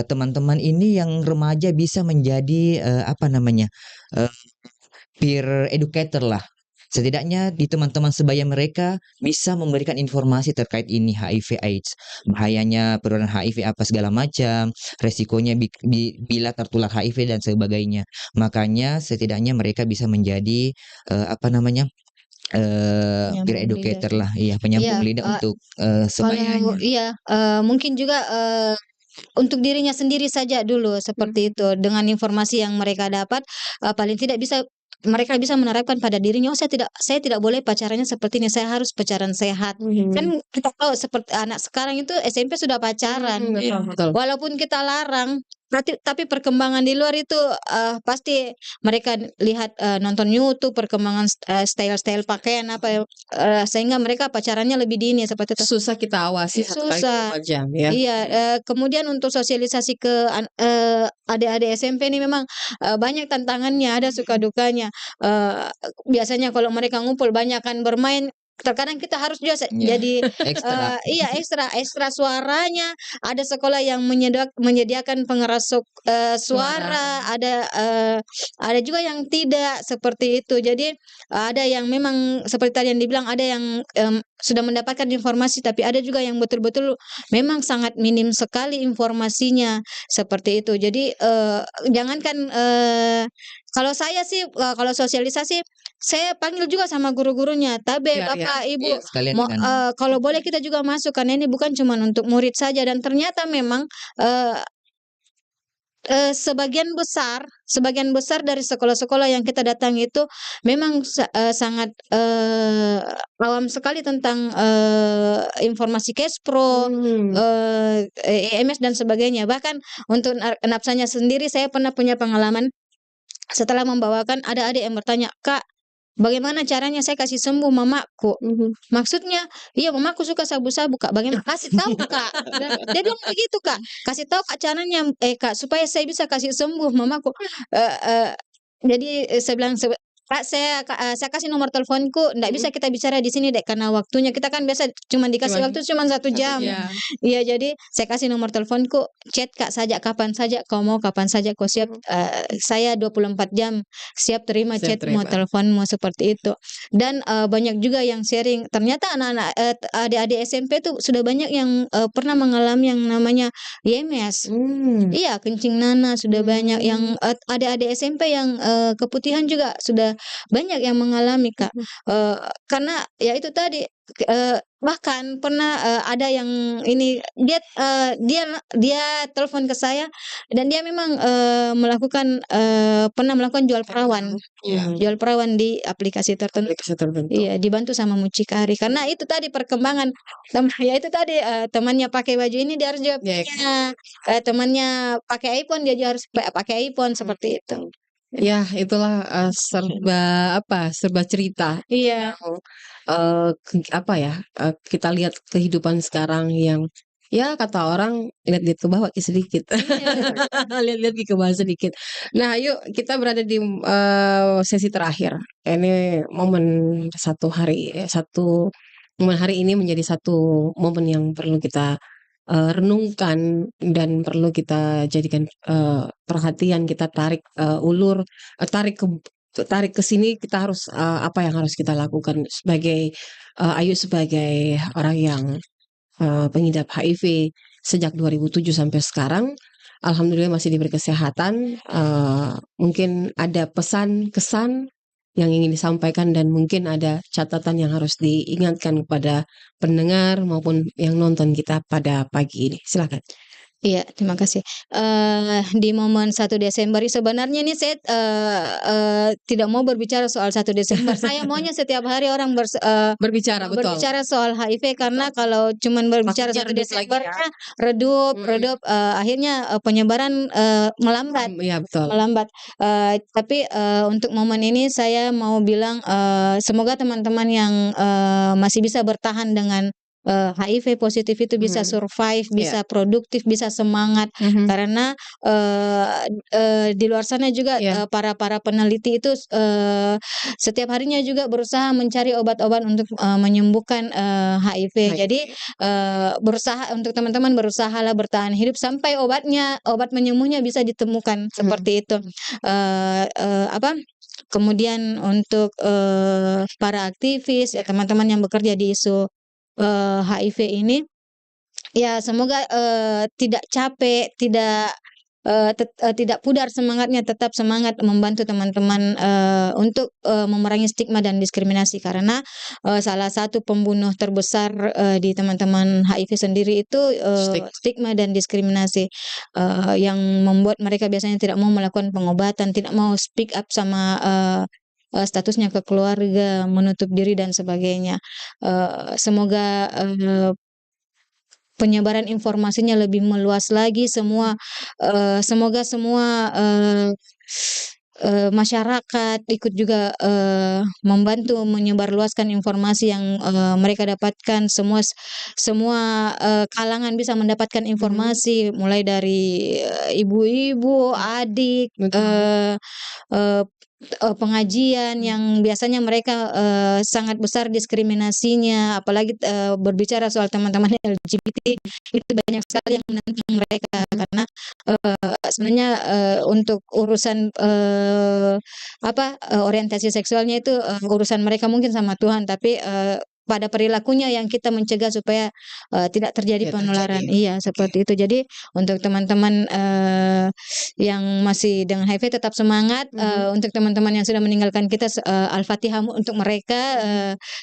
teman-teman ini yang remaja bisa menjadi peer educator lah. Setidaknya di teman-teman sebaya mereka bisa memberikan informasi terkait ini HIV/AIDS, bahayanya penularan HIV apa segala macam, resikonya bila tertular HIV dan sebagainya. Makanya setidaknya mereka bisa menjadi apa namanya? Peer Penyambung lidah. educator lah, iya penyambung Iya, lidah untuk kalau sebayanya. iya, mungkin juga untuk dirinya sendiri saja dulu seperti itu. Dengan informasi yang mereka dapat, paling tidak mereka bisa menerapkan pada dirinya, "Oh, saya tidak boleh pacarannya seperti ini, saya harus pacaran sehat." Kan kita tahu seperti anak sekarang itu SMP sudah pacaran. Betul betul. Walaupun kita larang, tapi perkembangan di luar itu, pasti mereka lihat, nonton YouTube, perkembangan style-style pakaian apa, sehingga mereka pacarannya lebih dini seperti itu. Susah kita awasi 1 kali Susah. 24 jam ya. Iya, kemudian untuk sosialisasi ke adik-adik SMP ini memang, banyak tantangannya, ada suka dukanya. Biasanya kalau mereka ngumpul banyakan bermain, terkadang kita harus juga Iya, jadi ekstra. iya ekstra suaranya. Ada sekolah yang menyediakan pengeras suara, ada juga yang tidak, seperti itu. Jadi, ada yang memang seperti tadi yang dibilang, ada yang, sudah mendapatkan informasi, tapi ada juga yang betul-betul memang sangat minim sekali informasinya, seperti itu. Jadi, jangankan, kalau saya sih, kalau sosialisasi, saya panggil juga sama guru-gurunya, "Tabe, Iya iya. Bapak, Ibu, Iya, sekalian dengan kalau boleh kita juga masuk, karena ini bukan cuman untuk murid saja." Dan ternyata memang, eee sebagian besar dari sekolah-sekolah yang kita datangi itu memang sangat, awam sekali tentang, informasi Kespro, EMS dan sebagainya. Bahkan untuk Napsanya sendiri saya pernah punya pengalaman setelah membawakan ada adik yang bertanya, "Kak, bagaimana caranya saya kasih sembuh mamaku?" Maksudnya, "Iya, mamaku suka sabu-sabu, Kak." "Bagaimana?" "Kasih tahu, Kak." Dia bilang begitu, Kak. "Kasih tahu, Kak, caranya, Kak, supaya saya bisa kasih sembuh mamaku." Eee eee, jadi, saya bilang, "Kak, saya kasih nomor teleponku, ndak bisa kita bicara di sini, Dek, karena waktunya." Kita kan biasa cuman dikasih Cuman waktu cuman 1 jam. iya. Iya, jadi saya kasih nomor teleponku, "Chat, Kak, saja kapan saja kau mau, kapan saja kau siap, saya 24 jam siap terima Siap chat-mu, terima. teleponmu," seperti itu. Dan, banyak juga yang sharing, ternyata anak-anak adik-adik SMP tuh sudah banyak yang, pernah mengalami yang namanya IMS. Iya, kencing nanas, sudah banyak yang, adik-adik SMP yang, keputihan juga sudah banyak yang mengalami, Kak. Karena ya itu tadi, bahkan pernah, ada yang ini, dia telepon ke saya dan dia memang, pernah melakukan jual perawan. Iya. Jual perawan di aplikasi tertentu. Aplikasi tertentu. Iya, dibantu sama mucikari. Karena itu tadi perkembangan ya itu tadi, temannya pakai baju ini dia harus juga Ya, punya, temannya pakai iPhone dia juga harus pakai iPhone, seperti itu. ya itulah, serba cerita Iya. yang, apa ya, kita lihat kehidupan sekarang yang, ya kata orang, lihat-lihat ke bawah ki sedikit. Iya. Lihat-lihat ki ke bawah sedikit. Nah, yuk kita berada di, sesi terakhir. Ini momen hari ini menjadi satu momen yang perlu kita, renungkan dan perlu kita jadikan, perhatian, kita tarik, ulur, tarik ke sini kita harus, apa yang harus kita lakukan sebagai, Ayu sebagai orang yang, pengidap HIV sejak 2007 sampai sekarang, alhamdulillah masih diberi kesehatan, mungkin ada pesan, kesan yang ingin disampaikan dan mungkin ada catatan yang harus diingatkan kepada pendengar maupun yang nonton kita pada pagi ini. Silakan. Iya, terima kasih. Di momen 1 Desember sebenarnya ini saya, tidak mau berbicara soal 1 Desember. Saya maunya setiap hari orang Berbicara, betul. berbicara soal HIV, karena kalau cuman berbicara Takutnya 1 redup lagi Desember ya. redup redup, akhirnya, penyebaran, melambat. Iya betul. Melambat. Tapi, untuk momen ini saya mau bilang, semoga teman-teman yang, masih bisa bertahan dengan, HIV positif itu bisa survive, bisa produktif, bisa semangat. Karena, di luar sana juga, para peneliti itu, setiap harinya juga berusaha mencari obat-obat untuk, menyembuhkan, HIV. Jadi, untuk teman-teman berusahalah bertahan hidup sampai obat penyembuhnya bisa ditemukan, seperti itu. kemudian untuk para aktivis ya teman-teman yang bekerja di isu HIV ini, ya semoga tidak capek, tidak pudar semangatnya, tetap semangat membantu teman-teman untuk memerangi stigma dan diskriminasi karena salah satu pembunuh terbesar di teman-teman HIV sendiri itu stigma dan diskriminasi yang membuat mereka biasanya tidak mau melakukan pengobatan, tidak mau speak up sama statusnya ke keluarga, menutup diri dan sebagainya. Semoga penyebaran informasinya lebih meluas lagi semoga semua masyarakat ikut juga membantu menyebarluaskan informasi yang mereka dapatkan, semua kalangan bisa mendapatkan informasi mulai dari ibu-ibu, adik, pengajian yang biasanya mereka sangat besar diskriminasinya, apalagi berbicara soal teman-teman LGBT itu banyak sekali yang menentang mereka karena sebenarnya untuk urusan orientasi seksualnya itu urusan mereka mungkin sama Tuhan, tapi pada perilakunya yang kita mencegah supaya tidak terjadi penularan. Iya, seperti itu. Jadi untuk teman-teman yang masih dengan HIV tetap semangat. Untuk teman-teman yang sudah meninggalkan kita, Al-Fatihah untuk mereka,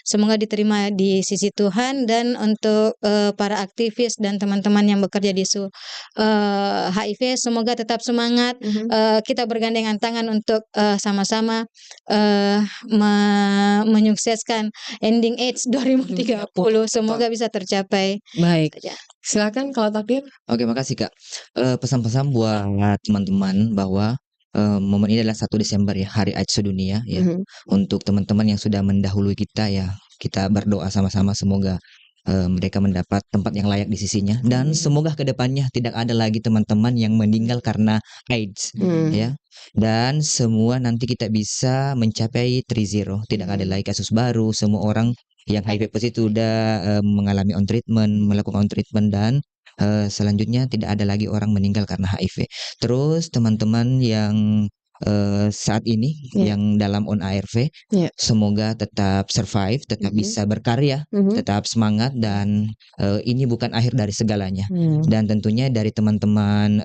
semoga diterima di sisi Tuhan. Dan untuk para aktivis dan teman-teman yang bekerja di isu HIV, semoga tetap semangat. Kita bergandengan tangan untuk sama-sama menyukseskan ending AIDS 2030. Semoga bisa tercapai. Baik. Silakan kalau Takdir. Oke, makasih Kak. Pesan-pesan buat teman-teman bahwa momen ini adalah 1 Desember ya, Hari AIDS Sedunia ya. Untuk teman-teman yang sudah mendahului kita ya, kita berdoa sama-sama semoga mereka mendapat tempat yang layak di sisinya dan semoga kedepannya tidak ada lagi teman-teman yang meninggal karena AIDS ya, dan semua nanti kita bisa mencapai 3-0, tidak ada lagi kasus baru, semua orang yang HIV positif sudah mengalami melakukan on treatment dan selanjutnya tidak ada lagi orang meninggal karena HIV. Terus teman-teman yang saat ini yang dalam on ARV, semoga tetap survive, tetap bisa berkarya, tetap semangat dan ini bukan akhir dari segalanya. Dan tentunya dari teman-teman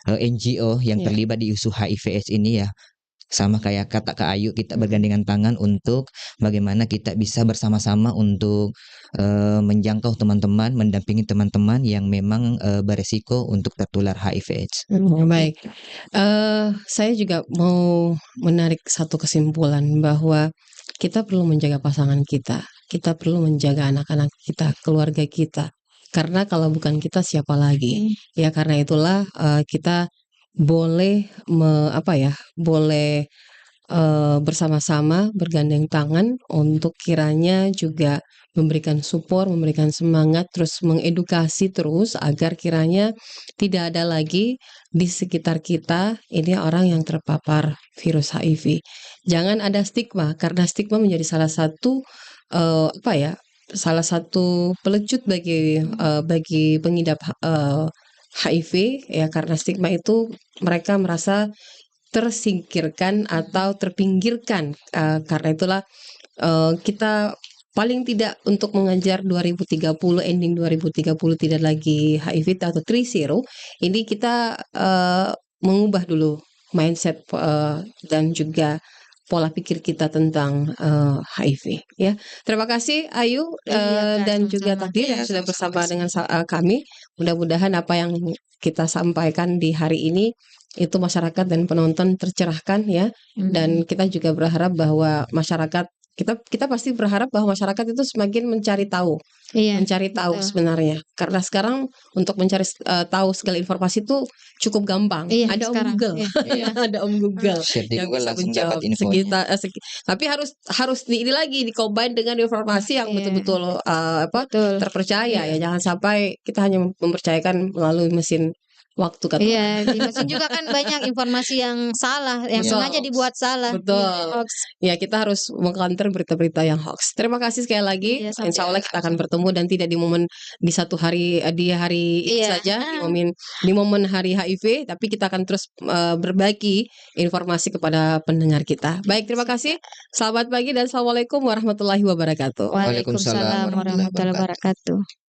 NGO yang terlibat di isu HIV/AIDS ini ya, sama kayak kata Kak Ayu, kita bergandengan tangan untuk bagaimana kita bisa bersama-sama untuk menjangkau teman-teman, mendampingi teman-teman yang memang beresiko untuk tertular HIV/AIDS. Baik, saya juga mau menarik satu kesimpulan bahwa kita perlu menjaga pasangan kita perlu menjaga anak-anak kita, keluarga kita. Karena kalau bukan kita siapa lagi? Ya karena itulah kita boleh bersama-sama bergandeng tangan untuk kiranya juga memberikan support, memberikan semangat, terus mengedukasi terus agar kiranya tidak ada lagi di sekitar kita ini orang yang terpapar virus HIV. Jangan ada stigma karena stigma menjadi salah satu pelecut bagi pengidap HIV ya, karena stigma itu mereka merasa tersingkirkan atau terpinggirkan. Karena itulah kita paling tidak untuk mengejar 2030, ending 2030 tidak lagi HIV atau 3-0, ini kita mengubah dulu mindset dan juga pola pikir kita tentang HIV ya. Terima kasih Ayu dan juga Takdir yang sudah bersama dengan kami. Mudah-mudahan apa yang kita sampaikan di hari ini itu masyarakat dan penonton tercerahkan ya. Dan kita juga berharap bahwa masyarakat kita pasti berharap bahwa masyarakat itu semakin mencari tahu, sebenarnya. Karena sekarang untuk mencari tahu segala informasi itu cukup gampang. Ada Om Google, ada Om Google yang bisa menjawab tapi harus ini lagi di-combine dengan informasi yang betul-betul terpercaya ya. Jangan sampai kita hanya mempercayakan melalui mesin waktu kata. Iya, di mesin juga kan banyak informasi yang salah, yang sengaja dibuat salah. Betul. Ya, kita harus mengcounter berita-berita yang hoax. Terima kasih sekali lagi. Insya Allah kita akan bertemu dan tidak di satu hari di hari ini saja di momen hari HIV, tapi kita akan terus berbagi informasi kepada pendengar kita. Baik, terima kasih. Selamat pagi dan assalamualaikum warahmatullahi wabarakatuh. Waalaikumsalam warahmatullahi wabarakatuh.